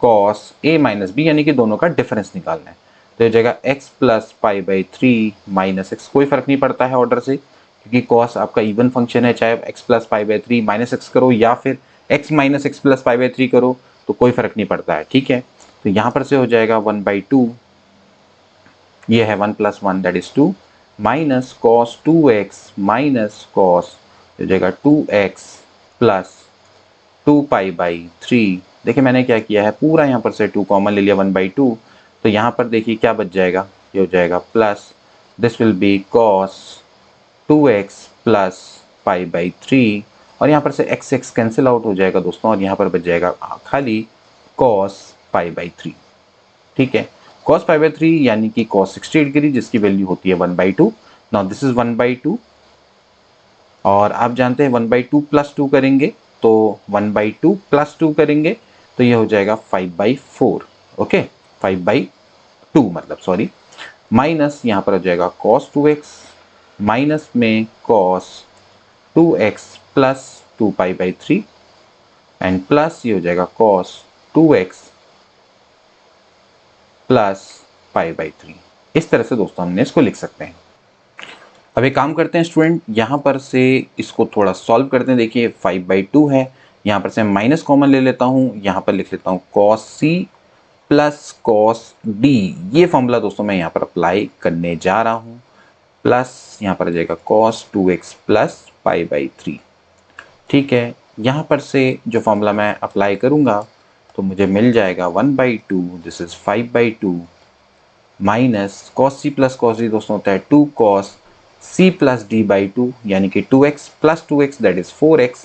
cos A minus B यानी कि दोनों का डिफरेंस निकालना है। तो हो जाएगा x प्लस π/3 माइनस एक्स, कोई फर्क नहीं पड़ता है ऑर्डर से क्योंकि कॉस आपका इवन फंक्शन है, चाहे x प्लस π/3 माइनस एक्स करो या फिर x माइनस एक्स प्लस π/3 करो तो कोई फर्क नहीं पड़ता है। ठीक है, तो यहाँ पर से हो जाएगा 1/2, ये है 1 plus 1 that is 2 minus cos 2x minus cos हो जाएगा 2x प्लस 2π/3। देखिए मैंने क्या किया है, पूरा यहाँ पर से 2 कॉमन ले लिया 1/2। तो यहाँ पर देखिए क्या बच जाएगा, ये हो जाएगा plus this will be cos 2x plus π/3 और यहाँ पर से x कैंसिल आउट हो जाएगा दोस्तों और यहाँ पर बच जाएगा खाली कॉस π/3। ठीक है, cos π/3 यानी कि cos 60 डिग्री जिसकी वैल्यू होती है 1/2। नाउ दिस इज 1/2 और आप जानते हैं 1/2 प्लस 2 करेंगे तो 1/2 प्लस 2 करेंगे तो ये हो जाएगा 5/4। ओके, 5/2 मतलब सॉरी, माइनस यहाँ पर हो जाएगा cos 2x माइनस में cos 2x plus 2π/3 and plus ये हो जाएगा cos 2x प्लस π/3। इस तरह से दोस्तों हमने इसको लिख सकते हैं। अब एक काम करते हैं स्टूडेंट, यहाँ पर से इसको थोड़ा सॉल्व करते हैं। देखिए 5/2 है, यहाँ पर से माइनस कॉमन ले लेता हूँ, यहाँ पर लिख लेता हूँ cos c plus cos d। ये फॉर्मूला दोस्तों मैं यहाँ पर अप्लाई करने जा रहा हूँ, प्लस यहाँ पर आ जाएगा cos 2x प्लस π/3। ठीक है, यहाँ पर से जो फॉर्मूला मैं अप्लाई करूँगा तो मुझे मिल जाएगा 1/2 this is 5/2 minus cos c plus cos d दोस्तों होता है 2 cos c प्लस d/2 यानी कि 2x plus 2x that is 4x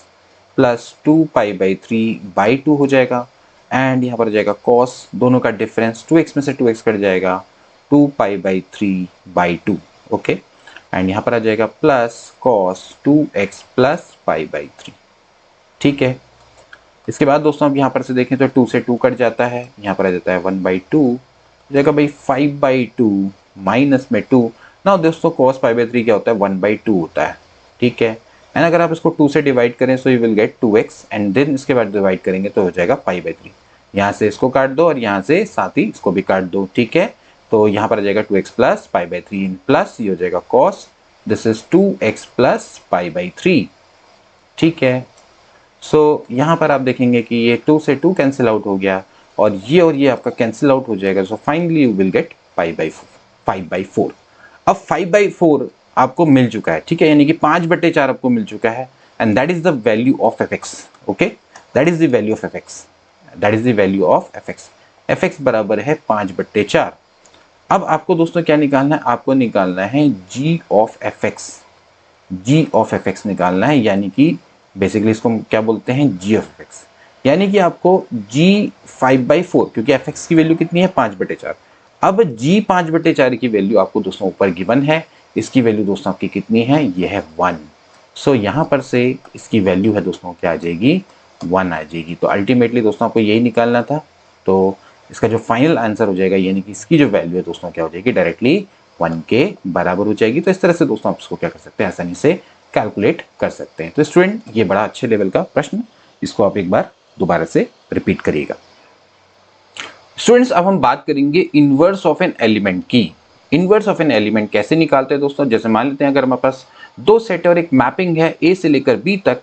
plus 2π/3/2 हो जाएगा। एंड यहाँ पर हो जाएगा cos, दोनों का डिफरेंस 2x में से 2x कट जाएगा 2π/3/2। ओके, एंड यहाँ पर आ जाएगा प्लस cos 2x प्लस π/3। ठीक है, इसके बाद दोस्तों अब यहाँ पर से देखें तो 2 से 2 कट जाता है, यहाँ पर आ जाता है 1/2 जगह भाई 5/2 माइनस में 2। ना दोस्तों cos π/3 क्या होता है 1/2 होता है। ठीक है, एंड अगर आप इसको 2 से डिवाइड करें so you will get 2x and then इसके बाद डिवाइड करेंगे तो हो जाएगा π/3। यहाँ से इसको काट दो और यहाँ से साथ ही इसको भी काट दो। ठीक है, तो यहाँ पर आ जाएगा 2x प्लस π/3 प्लस ये हो जाएगा cos this is 2x plus π/3। ठीक है, सो यहाँ पर आप देखेंगे कि ये 2 से 2 कैंसिल आउट हो गया और ये आपका कैंसिल आउट हो जाएगा। So finally you will gate 5/4। अब 5/4 आपको मिल चुका है। ठीक है, यानी कि 5/4 आपको मिल चुका है and that is the value of fx। Okay, that is the value of fx, that is the value of fx। fx बराबर है 5/4। अब आपको दोस्तों क्या निकालना है, आपको निकालना है g of fx। g of fx निकालना है, यानी कि बेसिकली इसको क्या बोलते हैं g ऑफ fx, यानी कि आपको g 5/4 क्योंकि fx की वैल्यू कितनी है 5/4। अब g 5/4 की वैल्यू आपको दोस्तों ऊपर गिवन है, इसकी वैल्यू दोस्तों आपकी कितनी है, ये है 1। सो यहाँ पर से इसकी वैल्यू है दोस्तों क्या आ जाएगी 1 आ जाएगी। तो अल्टीमेटली दोस्तों आपको यही निकालना था। तो इसका जो फाइनल आंसर हो जाएगा यानी कि इसकी जो वैल्यू है दोस्तों क्या हो जाएगी, डायरेक्टली 1 के बराबर हो जाएगी। तो इस तरह से दोस्तों आप इसको क्या कर सकते हैं, आसानी से कैलकुलेट कर सकते हैं। तो स्टूडेंट ये बड़ा अच्छे लेवल का प्रश्न, इसको आप एक बार दोबारा से रिपीट करिएगा। स्टूडेंट्स अब हम बात करेंगे इनवर्स ऑफ एन एलिमेंट की। इनवर्स ऑफ एन एलिमेंट कैसे निकालते हैं दोस्तों, जैसे मान लेते हैं अगर हमारे पास दो सेट और एक मैपिंग है ए से लेकर बी तक,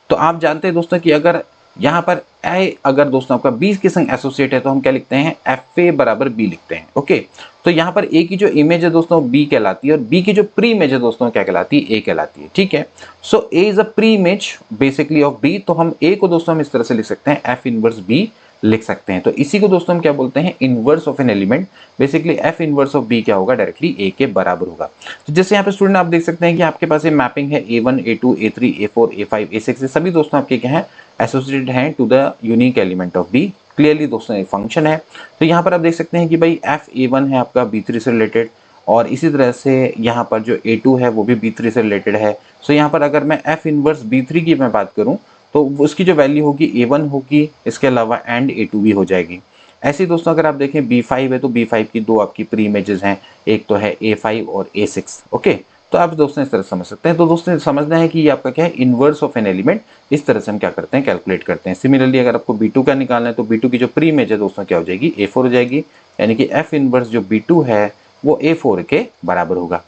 तो आप जानते हैं दोस्तों कि अगर यहाँ पर ए अगर दोस्तों आपका बी के संग एसोसिएट है तो हम क्या लिखते हैं, एफ ए बराबर बी लिखते हैं। ओके, तो यहाँ पर ए की जो इमेज है दोस्तों बी कहलाती है और बी की जो प्री इमेज है दोस्तों क्या कहलाती है, ए कहलाती है। ठीक है, so a is a pre image basically of b, तो हम ए को दोस्तों हम इस तरह से लिख सकते हैं, एफ इनवर्स बी लिख सकते हैं। तो इसी को दोस्तों हम क्या बोलते हैं, inverse of an element. Basically f inverse of B क्या होगा, डायरेक्टली ए के बराबर होगा। तो जैसे यहाँ पे स्टूडेंट आप देख सकते हैं कि आपके पास ये मैपिंग है A1 A2 A3 A4 A5 A6, ये सभी दोस्तों आपके क्या है, एसोसिएटेड हैं to the unique element of B. Clearly दोस्तों एक फंक्शन है। तो यहाँ पर आप देख सकते हैं कि भाई FA1 है आपका B3 से रिलेटेड, और इसी तरह से यहाँ पर जो A2 है वो भी B3 से रिलेटेड है। सो यहाँ पर अगर मैं F इनवर्स B3 की मैं बात करूँ तो उसकी जो वैल्यू होगी A1 होगी, इसके अलावा एंड A2 भी हो जाएगी। ऐसे ही दोस्तों अगर आप देखें B5 है तो B5 की दो आपकी प्री इमेजेस हैं, एक तो है A5 और A6। ओके, तो आप दोस्तों इस तरह समझ सकते हैं। तो दोस्तों समझना है कि ये आपका क्या है, इनवर्स ऑफ एन एलिमेंट। इस तरह से हम क्या करते हैं, कैलकुलेट करते हैं। सिमिलरली अगर आपको B2 का निकालना है तो B2 की जो प्री इमेज है दोस्तों क्या हो जाएगी, A4 हो जाएगी, यानी कि F इनवर्स जो B2 है वो A4 के बराबर होगा।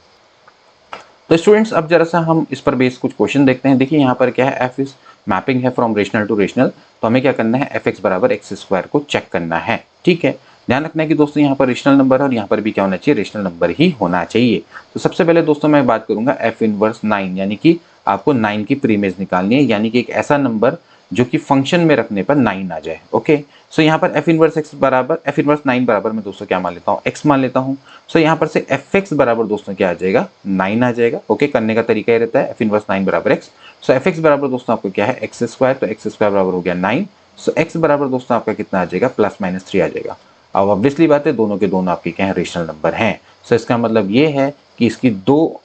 तो स्टूडेंट्स अब जरा सा हम इस पर बेस कुछ क्वेश्चन देखते हैं। देखिए यहाँ पर क्या है, एफ इज मैपिंग है फ्रॉम रेशनल टू रेशनल, तो हमें क्या करना है, एफ एक्स बराबर एक्स स्क्वायर को चेक करना है। ठीक है, ध्यान रखना है कि दोस्तों यहाँ पर रेशनल नंबर है और यहाँ पर भी क्या होना चाहिए, रेशनल नंबर ही होना चाहिए। तो सबसे पहले दोस्तों मैं बात करूंगा एफ इनवर्स 9, यानी कि आपको 9 की प्री इमेज निकालनी है, यानी कि एक ऐसा नंबर जो कि फंक्शन में रखने पर 9 आ जाए। ओके, सो यहाँ पर एफ इनवर्स एक्स बराबर एफ इनवर्स 9 बराबर मैं दोस्तों क्या मान लेता हूँ, एक्स मान लेता हूँ। सो यहाँ पर से एफ एक्स बराबर दोस्तों क्या आ जाएगा, 9 आ जाएगा। ओके, करने का तरीका ये रहता है, एफ इनवर्स 9 बराबर एक्स। सो एफ एक्स बराबर दोस्तों आपको क्या है, एक्स स्क्वायर, तो एक्स स्क्वायर बराबर हो गया 9। सो एक्स बराबर दोस्तों आपका कितना आ जाएगा, प्लस माइनस 3 आ जाएगा। अब ऑब्वियसली बात है दोनों के दोनों आपके क्या है, रेशनल नंबर हैं। सो इसका मतलब ये है कि इसकी दो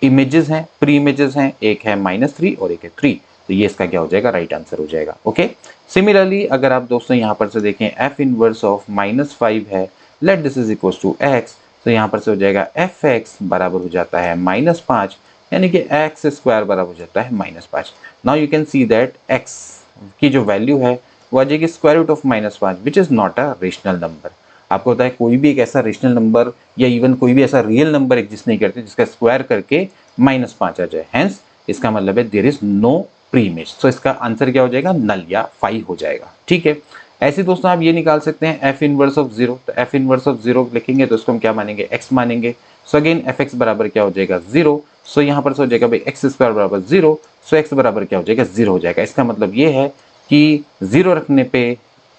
इमेजेस हैं, प्री इमेजेस हैं, एक है -3 और एक है 3। तो ये इसका क्या हो जाएगा, राइट आंसर हो जाएगा। ओके, सिमिलरली अगर आप दोस्तों यहाँ पर से देखें एफ इनवर्स ऑफ -5 है, let this is equal to X, तो यहाँ पर से हो जाएगा एफ एक्स बराबर हो जाता है -5, यानी कि एक्स स्क्वायर बराबर हो जाता है -5। Now you can see that X की जो वैल्यू है वो आ जाएगी square root of -5, which is not a rational number. आपको पता है कोई भी एक ऐसा रेशनल नंबर या इवन कोई भी ऐसा रियल नंबर एग्जिस्ट नहीं करते जिसका स्क्वायर करके -5 आ जाए। हेंस इसका मतलब है there is no preimage. तो इसका आंसर क्या हो जाएगा, नल या फाई हो जाएगा। ठीक है, ऐसे दोस्तों आप ये निकाल सकते हैं एफ इनवर्स ऑफ 0, तो एफ इनवर्स ऑफ 0 लिखेंगे तो इसको हम क्या मानेंगे, एक्स मानेंगे। सो अगेन एफ एक्स बराबर क्या हो जाएगा, 0। सो यहाँ पर से हो जाएगा भाई एक्स स्क्वायर बराबर 0, सो एक्स बराबर क्या हो जाएगा, 0 हो जाएगा। इसका मतलब ये है कि 0 रखने पे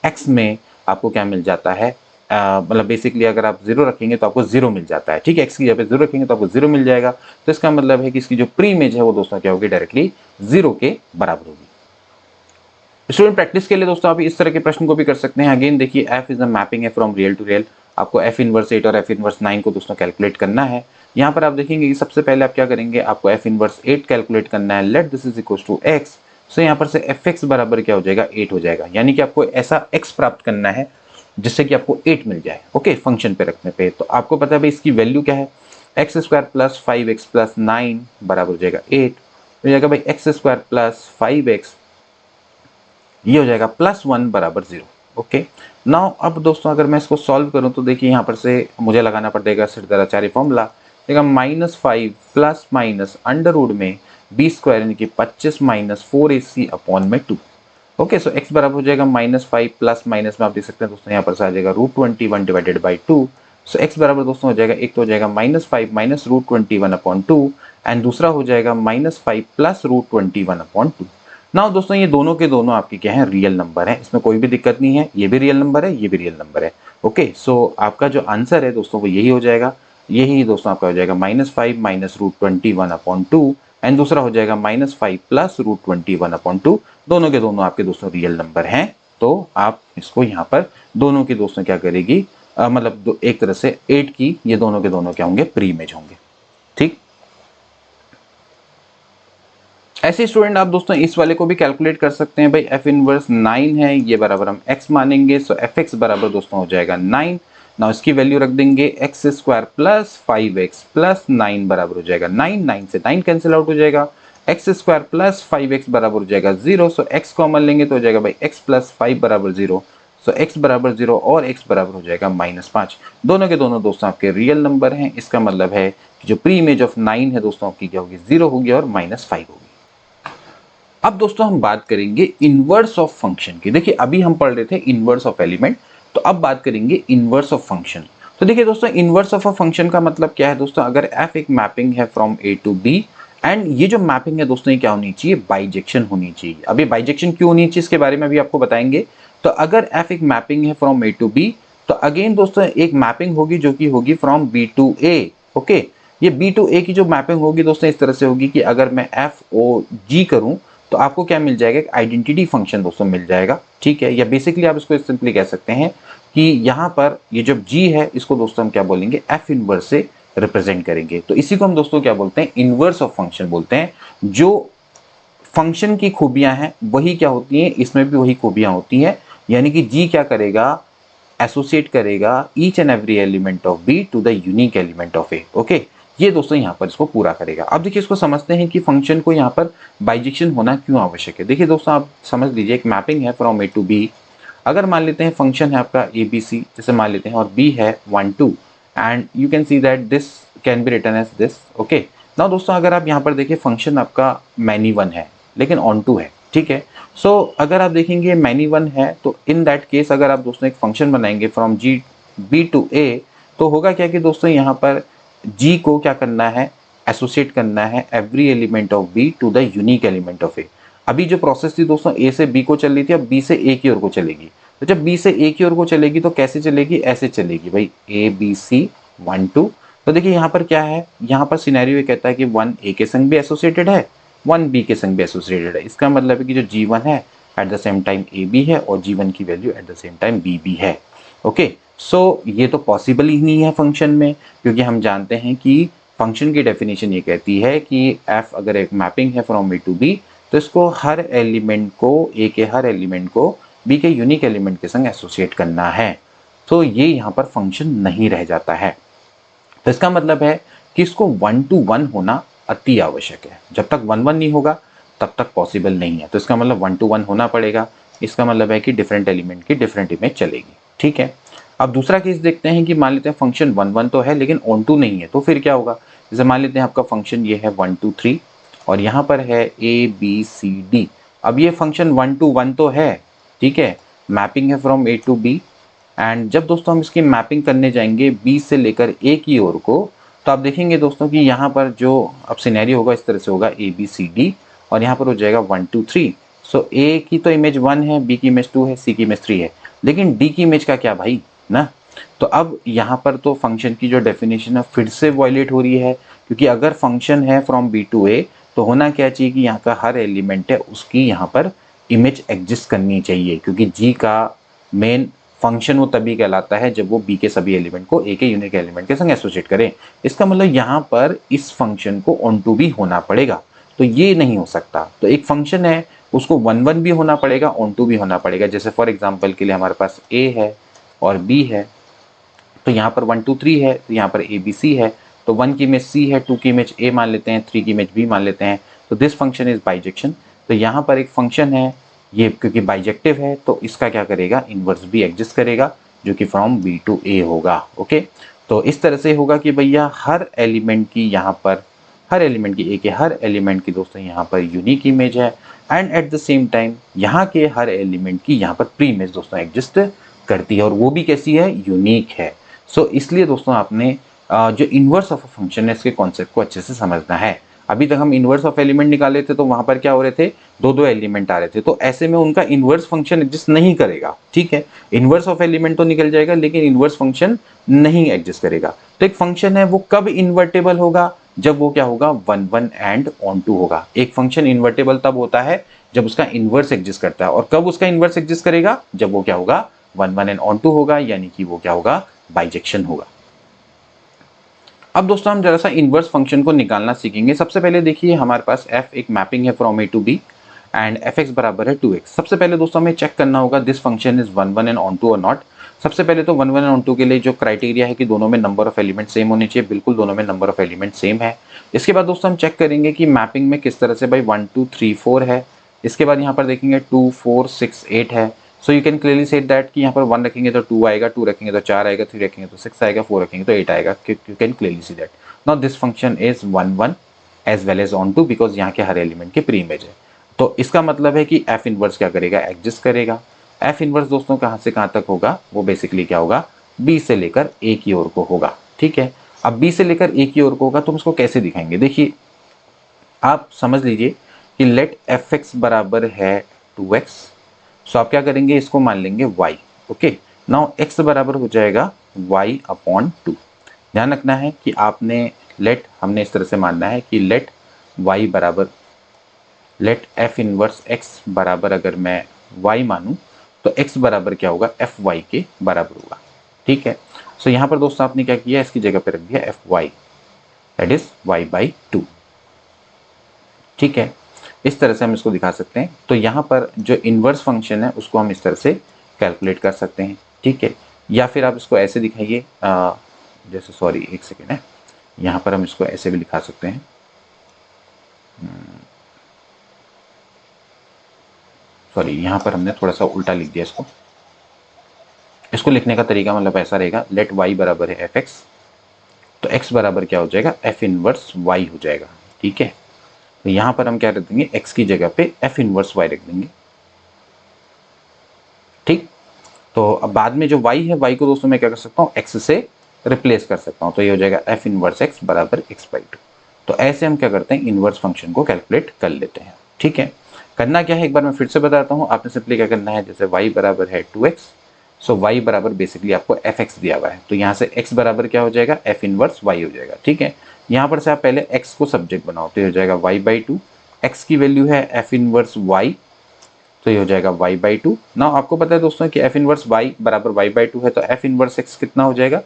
एक्स में आपको क्या मिल जाता है, मतलब बेसिकली अगर आप 0 रखेंगे तो आपको 0 मिल जाता है। ठीक है, एक्स की जगह पे 0 रखेंगे तो आपको 0 मिल जाएगा। तो इसका मतलब है कि इसकी जो प्री इमेज है वो दोस्तों क्या होगी, डायरेक्टली 0 के बराबर होगी। स्टूडेंट प्रैक्टिस के लिए दोस्तों आप इस तरह के प्रश्न को भी कर सकते हैं। अगेन देखिए एफ इज अ मैपिंग है फ्रॉम रियल टू रियल, आपको एफ इनवर्स 8 और एफ इनवर्स 9 को दोस्तों कैलकुलेट करना है। यहाँ पर आप देखेंगे कि सबसे पहले आप क्या करेंगे, आपको एफ इनवर्स 8 कैलकुलेट करना है, let this is equal to x. So यहाँ पर से एफ एक्स बराबर क्या हो जाएगा, 8 हो जाएगा, यानी कि आपको ऐसा एक्स प्राप्त करना है जिससे कि आपको 8 मिल जाए। ओके, फंक्शन पे रखने पे तो आपको पता है भाई इसकी वैल्यू क्या है, x square plus 5x plus 9 बराबर हो जाएगा 8, हो जाएगा भाई एक्स स्क्वायर प्लस 5x, ये हो जाएगा +1 बराबर 0। ओके, नाउ अब दोस्तों अगर मैं इसको सॉल्व करूं तो देखिए यहाँ पर से मुझे लगाना पड़ेगा सिद्धाचार्य फॉर्मूला, देखा -5 प्लस माइनस अंडर रूट में बी स्क्वायर यानी कि 25 माइनस 4ac अपॉन में 2। ओके, सो x बराबर हो जाएगा -5 प्लस माइनस में आप देख सकते हैं दोस्तों यहाँ पर से आ जाएगा √21 डिवाइडेड बाई 2। सो x बराबर दोस्तों हो जाएगा, एक तो हो जाएगा -5 माइनस √21 अपॉन 2 एंड दूसरा हो जाएगा -5 प्लस √21 अपॉन 2। नाउ दोस्तों ये दोनों के दोनों आपके क्या है, रियल नंबर है, इसमें कोई भी दिक्कत नहीं है, ये भी रियल नंबर है, ये भी रियल नंबर है। ओके, सो आपका जो आंसर है दोस्तों वो यही हो जाएगा, यही दोस्तों आपका हो जाएगा -5 माइनस √21 अपॉन 2 एंड दूसरा हो जाएगा -5 प्लस √21 अपॉन 2। दोनों के दोनों आपके दोस्तों रियल नंबर हैं। तो आप इसको यहाँ पर दोनों की दोस्तों क्या करेगी, मतलब एक तरह से 8 की ये दोनों के दोनों क्या होंगे, प्री इमेज होंगे। ठीक, ऐसे स्टूडेंट आप दोस्तों इस वाले को भी कैलकुलेट कर सकते हैं भाई, एफ इनवर्स 9 है, ये बराबर हम x मानेंगे, सो एफ एक्स बराबर दोस्तों हो जाएगा 9। ना इसकी वैल्यू रख देंगे x square plus 5x plus 9 बराबर हो जाएगा 9, 9 से 9 कैंसिल आउट हो जाएगा, एक्स स्क्वायर प्लस 5x बराबर हो जाएगा 0, सो x कॉमन लेंगे तो हो जाएगा भाई x प्लस 5 बराबर 0, सो x बराबर 0 और x बराबर हो जाएगा -5। दोनों के दोनों दोस्तों आपके रियल नंबर हैं, इसका मतलब है कि जो प्री इमेज ऑफ 9 है दोस्तों आपकी क्या होगी, 0 होगी और -5 होगी। अब दोस्तों हम बात करेंगे इनवर्स ऑफ फंक्शन की। देखिए अभी हम पढ़ रहे थे इनवर्स ऑफ एलिमेंट, तो अब बात करेंगे इनवर्स ऑफ फंक्शन। तो देखिए दोस्तों इनवर्स ऑफ अ फंक्शन का मतलब क्या है दोस्तों, अगर f एक मैपिंग है from a to b and ये जो मैपिंग है दोस्तों ये क्या होनी चाहिए, बाइजेक्शन होनी चाहिए। अभी बाइजेक्शन क्यों होनी चाहिए इसके बारे में भी आपको बताएंगे। तो अगर f एक मैपिंग है फ्रॉम a टू b, तो अगेन दोस्तों एक मैपिंग होगी जो कि होगी from b to a। Okay, ये b टू a की जो मैपिंग होगी दोस्तों इस तरह से होगी कि अगर मैं f o g करूं तो आपको क्या मिल जाएगा, एक आइडेंटिटी फंक्शन दोस्तों मिल जाएगा, ठीक है। या बेसिकली आप इसको सिंपली कह सकते हैं कि यहाँ पर ये जब g है इसको दोस्तों हम क्या बोलेंगे, f इनवर्स से रिप्रेजेंट करेंगे। तो इसी को हम दोस्तों क्या बोलते हैं, इनवर्स ऑफ फंक्शन बोलते हैं। जो फंक्शन की खूबियां हैं वही क्या होती हैं, इसमें भी वही खूबियां होती हैं, यानी कि g क्या करेगा, एसोसिएट करेगा each and every element of b to the unique element of a। Okay, ये दोस्तों यहाँ पर इसको पूरा करेगा। अब देखिए इसको समझते हैं कि फंक्शन को यहाँ पर बाइजेक्शन होना क्यों आवश्यक है। देखिए दोस्तों आप समझ लीजिए एक मैपिंग है फ्रॉम a टू b। अगर मान लेते हैं फंक्शन है आपका ABC, जैसे मान लेते हैं, और b है 1 2 and you can see that this can be written as this. Okay, now दोस्तों अगर आप यहाँ पर देखिए फंक्शन आपका मैनी वन है लेकिन ऑन टू है, ठीक है। सो अगर आप देखेंगे मैनी वन है तो इन दैट केस अगर आप दोस्तों एक फंक्शन बनाएंगे फ्रॉम जी बी टू ए, तो होगा क्या कि दोस्तों यहाँ पर जी को क्या करना है, एसोसिएट करना है every element of b to the unique element of a. अभी जो प्रोसेस थी दोस्तों ए से बी को चल रही थी, अब बी से ए की ओर को चलेगी। तो जब बी से ए की ओर को चलेगी तो कैसे चलेगी, ऐसे चलेगी भाई, ए बी सी 1 2। तो देखिए यहाँ पर क्या है, यहाँ पर सिनेरियो ये कहता है कि 1 ए के संग भी एसोसिएटेड है, 1 बी के संग भी एसोसिएटेड है। इसका मतलब है कि जो G1 है at the same time A B है और G1 की value at the same time B B है। ओके, सो ये तो पॉसिबल ही नहीं है फंक्शन में, क्योंकि हम जानते हैं कि फंक्शन की डेफिनेशन ये कहती है कि f अगर एक मैपिंग है फ्रॉम a टू b, तो इसको हर एलिमेंट को, a के हर एलिमेंट को b के यूनिक एलिमेंट के संग एसोसिएट करना है। तो ये यहाँ पर फंक्शन नहीं रह जाता है। तो इसका मतलब है कि इसको 1 to 1 होना अति आवश्यक है। जब तक 1 1 नहीं होगा तब तक पॉसिबल नहीं है। तो इसका मतलब 1 to 1 होना पड़ेगा। इसका मतलब है कि डिफरेंट एलिमेंट की डिफरेंट इमेज चलेगी, ठीक है। अब दूसरा केस देखते हैं कि मान लेते हैं फंक्शन 1 1 तो है लेकिन ऑन टू नहीं है, तो फिर क्या होगा। जैसे मान लेते हैं आपका फंक्शन ये है 1 2 3 और यहाँ पर है ए बी सी डी। अब ये फंक्शन 1 to 1 तो है, ठीक है, मैपिंग है from A to B. And जब दोस्तों हम इसकी मैपिंग करने जाएंगे बी से लेकर ए की ओर को, तो आप देखेंगे दोस्तों कि यहाँ पर जो अब सिनेरियो होगा इस तरह से होगा, ए बी सी डी और यहाँ पर हो जाएगा 1 2 3। सो ए की तो इमेज 1 है, बी की इमेज 2 है, सी की इमेज 3 है, लेकिन डी की इमेज का क्या भाई ना। तो अब यहाँ पर तो फंक्शन की जो डेफिनेशन है फिर से वायलेट हो रही है, क्योंकि अगर फंक्शन है फ्रॉम बी टू ए तो होना क्या चाहिए कि यहाँ का हर एलिमेंट है उसकी यहाँ पर इमेज एग्जिस्ट करनी चाहिए, क्योंकि जी का मेन फंक्शन वो तभी कहलाता है जब वो बी के सभी एलिमेंट को ए के यूनिक एलिमेंट के संग एसोसिएट करे। इसका मतलब यहाँ पर इस फंक्शन को ऑन टू भी होना पड़ेगा, तो ये नहीं हो सकता। तो एक फंक्शन है उसको 1 1 भी होना पड़ेगा, ऑन टू भी होना पड़ेगा। जैसे फॉर एग्जाम्पल के लिए हमारे पास ए है और बी है, तो यहाँ पर 1 2 3 है, तो यहाँ पर ए बी सी है, तो 1 की इमेज सी है, 2 की इमेज ए मान लेते हैं, 3 की इमेज बी मान लेते हैं। तो दिस फंक्शन इज बाइजेक्शन। तो यहाँ पर एक फंक्शन है ये, क्योंकि बाइजेक्टिव है तो इसका क्या करेगा, इनवर्स भी एग्जिस्ट करेगा जो कि फ्रॉम बी टू ए होगा। ओके, तो इस तरह से होगा कि भैया हर एलिमेंट की यहाँ पर, हर एलिमेंट की, ए के हर एलिमेंट की दोस्तों यहाँ पर यूनिक इमेज है and eight the same time यहाँ के हर एलिमेंट की यहाँ पर प्री इमेज दोस्तों एग्जिस्ट करती है, और वो भी कैसी है, यूनिक है। सो इसलिए दोस्तों आपने जो इनवर्स ऑफ अ फंक्शन है इसके कॉन्सेप्ट को अच्छे से समझना है। अभी तक हम इनवर्स ऑफ एलिमेंट निकाले थे तो वहां पर क्या हो रहे थे, दो दो एलिमेंट आ रहे थे, तो ऐसे में उनका इनवर्स फंक्शन एग्जिस्ट नहीं करेगा, ठीक है। इनवर्स ऑफ एलिमेंट तो निकल जाएगा लेकिन इनवर्स फंक्शन नहीं एग्जिस्ट करेगा। तो एक फंक्शन है वो कब इन्वर्टेबल होगा, जब वो क्या होगा, 1 1 एंड ऑन टू होगा। एक फंक्शन इन्वर्टेबल तब होता है जब उसका इनवर्स एग्जिस्ट करता है, और कब उसका इनवर्स एग्जिस्ट करेगा, जब वो क्या होगा, 1 1 एंड ऑन टू होगा, यानी कि वो क्या होगा, बाइजेक्शन होगा। अब दोस्तों हम जरा सा इनवर्स फंक्शन को निकालना सीखेंगे। सबसे पहले देखिए हमारे पास f एक मैपिंग है from a to b and fx बराबर है 2x। सबसे पहले दोस्तों हमें चेक करना होगा this function is 1 1 and onto और नॉट। सबसे पहले तो 1 1 एंड ऑन टू के लिए जो क्राइटेरिया है कि दोनों में नंबर ऑफ एलिमेंट सेम होने चाहिए, बिल्कुल दोनों में नंबर ऑफ एलिमेंट सेम है। इसके बाद दोस्तों हम चेक करेंगे कि मैपिंग में किस तरह से भाई 1 2 3 4 है। इसके बाद यहाँ पर देखेंगे 2 4 6 8 है। So you can clearly set that कि यहाँ पर 1 रखेंगे तो 2 आएगा, 2 रखेंगे तो 4 आएगा, 3 रखेंगे तो 6 आएगा, 4 रखेंगे तो 8 आएगा। You can clearly see that now this function is 1 1 as well as onto because यहाँ के हर एलिमेंट की प्री इमेज है। तो इसका मतलब है कि एफ इनवर्स क्या करेगा, एग्जिस्ट करेगा। एफ इनवर्स दोस्तों कहाँ से कहाँ तक होगा, वो बेसिकली क्या होगा, बी से लेकर ए की ओर को होगा। ठीक है, अब बी से लेकर ए की ओर को होगा तो हम इसको कैसे दिखाएंगे, देखिए आप समझ लीजिए कि लेट एफ एक्स बराबर है 2x। सो आप क्या करेंगे, इसको मान लेंगे y। ओके, नाउ x बराबर हो जाएगा y अपॉन 2। ध्यान रखना है कि आपने लेट, हमने इस तरह से मानना है कि लेट y बराबर, लेट f इनवर्स x बराबर अगर मैं y मानूं तो x बराबर क्या होगा, fy के बराबर होगा। ठीक है, सो यहाँ पर दोस्तों आपने क्या किया, इसकी जगह पर रख दिया fy दैट इज y/2। ठीक है, इस तरह से हम इसको दिखा सकते हैं। तो यहाँ पर जो इनवर्स फंक्शन है उसको हम इस तरह से कैलकुलेट कर सकते हैं। ठीक है, या फिर आप इसको ऐसे दिखाइए, जैसे सॉरी एक सेकेंड है, यहाँ पर हम इसको ऐसे भी दिखा सकते हैं। सॉरी, यहाँ पर हमने थोड़ा सा उल्टा लिख दिया इसको। इसको लिखने का तरीका मतलब ऐसा रहेगा, लेट y बराबर है एफ एक्स, तो x बराबर क्या हो जाएगा, f इनवर्स y हो जाएगा। ठीक है, तो यहाँ पर हम क्या रख देंगे, x की जगह पे f इनवर्स y रख देंगे। ठीक, तो अब बाद में जो y है, y को दोस्तों मैं क्या कर सकता हूँ, x से रिप्लेस कर सकता हूँ, तो ये हो जाएगा f इनवर्स x बराबर x/2। तो ऐसे हम क्या करते हैं, इनवर्स फंक्शन को कैलकुलेट कर लेते हैं। ठीक है, करना क्या है एक बार मैं फिर से बताता हूँ। आपने सिंपली क्या करना है, जैसे y बराबर है 2x, सो y बराबर बेसिकली आपको fx दिया हुआ है, तो यहाँ से x बराबर क्या हो जाएगा, f इनवर्स y हो जाएगा। ठीक है, यहाँ पर से आप पहले x को सब्जेक्ट बनाओ, तो ये हो जाएगा y/2। x की वैल्यू है f इनवर्स y, तो ये हो जाएगा y/2। ना आपको पता है दोस्तों कि f इनवर्स y बराबर y/2 है, तो f इनवर्स x कितना हो जाएगा,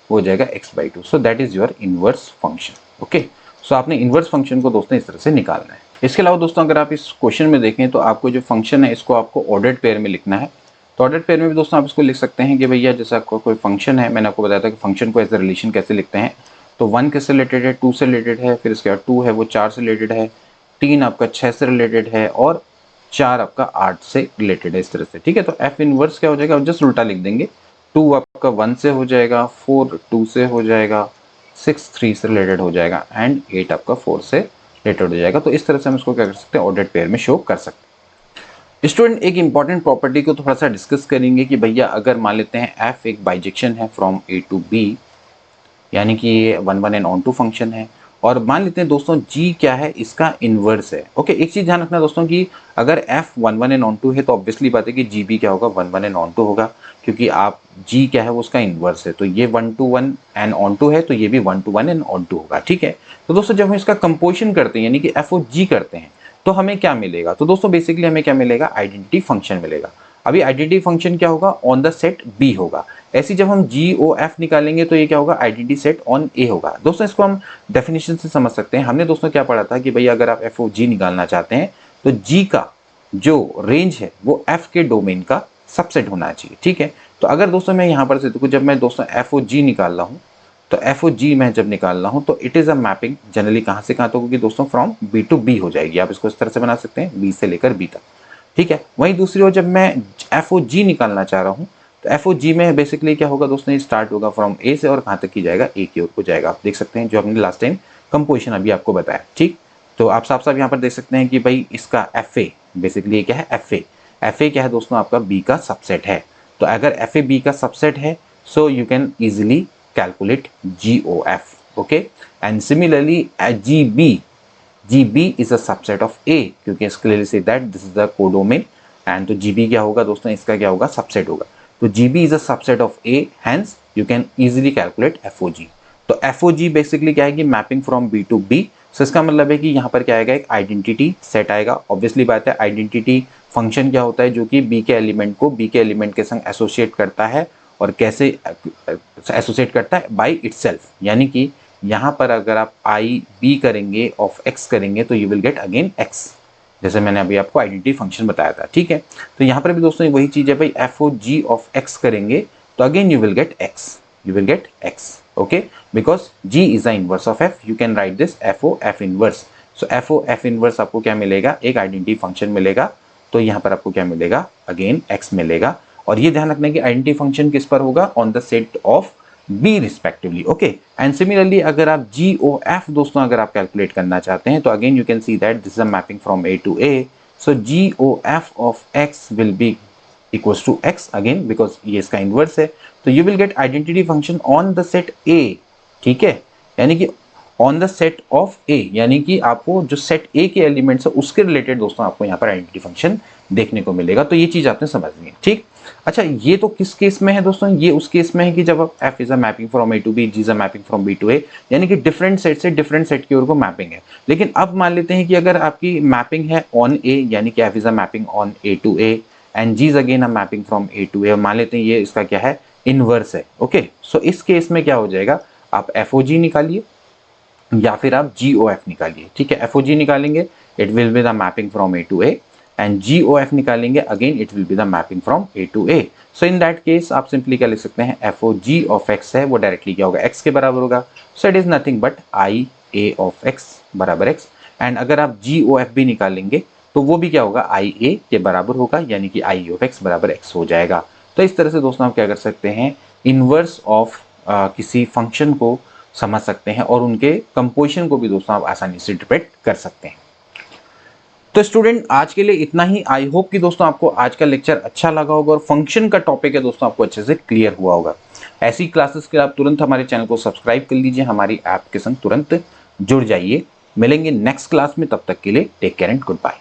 वो हो जाएगा x/2। So that is your inverse function. Okay, so आपने इनवर्स फंक्शन को दोस्तों इस तरह से निकालना है। इसके अलावा दोस्तों अगर आप इस क्वेश्चन में देखें तो आपको जो फंक्शन है इसको आपको ऑर्डर्ड पेयर में लिखना है। तो ऑर्डर्ड पेयर में भी दोस्तों आप इसको लिख सकते हैं कि भैया जैसे आपको कोई फंक्शन है, मैंने आपको बताया था कि फंक्शन को एज ए रिलेशन कैसे लिखते हैं। तो 1 किससे रिलेटेड है, 2 से रिलेटेड है, फिर इसके बाद 2 है वो 4 से रिलेटेड है, 3 आपका 6 से रिलेटेड है और 4 आपका 8 से रिलेटेड है, इस तरह से। ठीक है, तो एफ इनवर्स क्या हो जाएगा, जस्ट उल्टा लिख देंगे। 2 आपका 1 से हो जाएगा, 4 2 से हो जाएगा, 6 3 से रिलेटेड हो जाएगा एंड 8 आपका 4 से रिलेटेड हो जाएगा। तो इस तरह से हम इसको क्या कर सकते हैं, ऑर्डर्ड पेयर में शो कर सकते हैं। स्टूडेंट एक इंपॉर्टेंट प्रॉपर्टी को थोड़ा सा डिस्कस करेंगे कि भैया अगर मान लेते हैं एफ एक बाइजेक्शन है फ्रॉम ए टू बी, यानी कि ये 1 1 एंड ऑन टू फंक्शन है, और मान लेते हैं दोस्तों g क्या है, इसका इनवर्स है। ओके, एक चीज ध्यान रखना दोस्तों कि अगर f 1 1 एंड ऑन टू है तो ऑब्वियसली बात है कि g भी क्या होगा, 1 1 एंड ऑन टू होगा, क्योंकि आप g क्या है वो उसका इनवर्स है। तो ये 1 to 1 एंड ऑन टू है, तो ये भी 1 to 1 एंड ऑन टू होगा। ठीक है, तो दोस्तों जब हम इसका कंपोजिशन करते हैं यानी कि f और g करते हैं तो हमें क्या मिलेगा, तो दोस्तों बेसिकली हमें क्या मिलेगा, आइडेंटिटी फंक्शन मिलेगा। अभी आइडेंटिटी फंक्शन क्या होगा, ऑन द सेट बी होगा। ऐसी जब हम जी ओ एफ निकालेंगे तो ये क्या होगा, आइडेंटिटी सेट ऑन ए होगा। दोस्तों इसको हम डेफिनेशन से समझ सकते हैं। हमने दोस्तों क्या पढ़ा था कि भाई अगर आप एफ ओ जी निकालना चाहते हैं तो जी का जो रेंज है वो एफ के डोमेन का सबसेट होना चाहिए। ठीक है, तो अगर दोस्तों मैं यहाँ पर से देखो, जब मैं दोस्तों एफ ओ जी निकाल रहा हूँ, तो एफ ओ जी मैं जब निकाल रहा हूँ तो it is a mapping generally कहाँ से कहाँ तक होगी दोस्तों, फ्रॉम बी टू बी हो जाएगी। आप इसको इस तरह से बना सकते हैं, बी से लेकर बी तक। ठीक है, वहीं दूसरी ओर जब मैं एफ ओ जी निकालना चाह रहा हूँ तो एफ ओ जी में बेसिकली क्या होगा दोस्तों, ये स्टार्ट होगा फ्रॉम ए से और कहाँ तक की जाएगा, ए की ओर को जाएगा। आप देख सकते हैं जो हमने लास्ट टाइम कंपोजिशन अभी आपको बताया। ठीक, तो आप साफ साफ यहाँ पर देख सकते हैं कि भाई इसका एफ ए बेसिकली ये क्या है, एफ ए क्या है दोस्तों, आपका बी का सबसेट है। तो अगर एफ ए बी का सबसेट है so you can easily calculate G O F. Okay, and similarly GB is a subset of A, क्योंकि it's clearly say that this is the codomain and तो GB क्या होगा दोस्तों, इसका क्या होगा, सबसेट होगा। तो GB is a subset of A, hence you can easily calculate FOG। तो FOG बेसिकली क्या है कि mapping from B to B। सो इसका मतलब है कि यहाँ पर क्या आएगा, एक आइडेंटिटी सेट आएगा। ऑब्वियसली बात है, आइडेंटिटी फंक्शन क्या होता है, जो कि B के एलिमेंट को B के एलिमेंट के संग एसोसिएट करता है। और कैसे एसोसिएट करता है, बाई इटसेल्फ, यानी कि यहाँ पर अगर आप आई बी करेंगे ऑफ एक्स करेंगे तो you will gate again x, जैसे मैंने अभी आपको आइडेंटिटी फंक्शन बताया था, ठीक है। तो यहाँ पर भी दोस्तों वही चीज है भाई, F O ji of X करेंगे तो again you will get X, you will get x, okay, because g is the inverse of f, you can write this fo f inverse, so fo f inverse आपको क्या मिलेगा, एक आइडेंटिटी फंक्शन मिलेगा, तो यहाँ पर आपको क्या मिलेगा, अगेन x मिलेगा। और ये ध्यान रखना कि आइडेंटिटी फंक्शन किस पर होगा, on the set of b respectively, okay. And similarly अगर आप g o f दोस्तों अगर आप कैलकुलेट करना चाहते हैं तो again you can see that this is a mapping from a to a, so g o f of x will be equals to x again because ये इसका इनवर्स है, तो you will gate identity function on the set ए, ठीक है, यानी कि ऑन द सेट ऑफ ए, यानी कि आपको जो सेट ए के एलिमेंट्स है उसके रिलेटेड दोस्तों आपको यहाँ पर आइडेंटिटी फंक्शन देखने को मिलेगा। तो ये चीज आपने समझनी है, ठीक। अच्छा, ये तो किस केस में है दोस्तों, ये उस केस में है कि जब f is a mapping from a to b, g is a mapping from b to a, यानी कि डिफरेंट सेट से डिफरेंट सेट की ओर को मैपिंग है। लेकिन अब मान लेते हैं कि अगर आपकी मैपिंग है ऑन a, यानी कि f is a mapping on a to a and g is again a mapping from a to a, मान लेते हैं ये इसका क्या है, इनवर्स है, ओके। सो इस केस में क्या हो जाएगा, आप FOG निकालिए या फिर आप GOF निकालिए, ठीक है। FOG निकालेंगे it will be the mapping from A to A and GOF निकालेंगे again it will be the mapping from A to A। So in that case आप सिंपली क्या लिख सकते हैं, FOG ऑफ x है वो डायरेक्टली क्या होगा, x के बराबर होगा, so it is nothing but IA of x बराबर x। एंड अगर आप GOF भी निकालेंगे तो वो भी क्या होगा, IA के बराबर होगा, यानी कि I ऑफ x बराबर x हो जाएगा। तो इस तरह से दोस्तों आप क्या कर सकते हैं, इनवर्स ऑफ किसी फंक्शन को समझ सकते हैं और उनके कंपोजिशन को भी दोस्तों आप आसानी से इंटरप्रेट कर सकते हैं। तो स्टूडेंट आज के लिए इतना ही। आई होप कि दोस्तों आपको आज का लेक्चर अच्छा लगा होगा और फंक्शन का टॉपिक है दोस्तों आपको अच्छे से क्लियर हुआ होगा। ऐसी क्लासेस के लिए आप तुरंत हमारे चैनल को सब्सक्राइब कर लीजिए, हमारी ऐप के संग तुरंत जुड़ जाइए। मिलेंगे नेक्स्ट क्लास में, तब तक के लिए take care and good bye.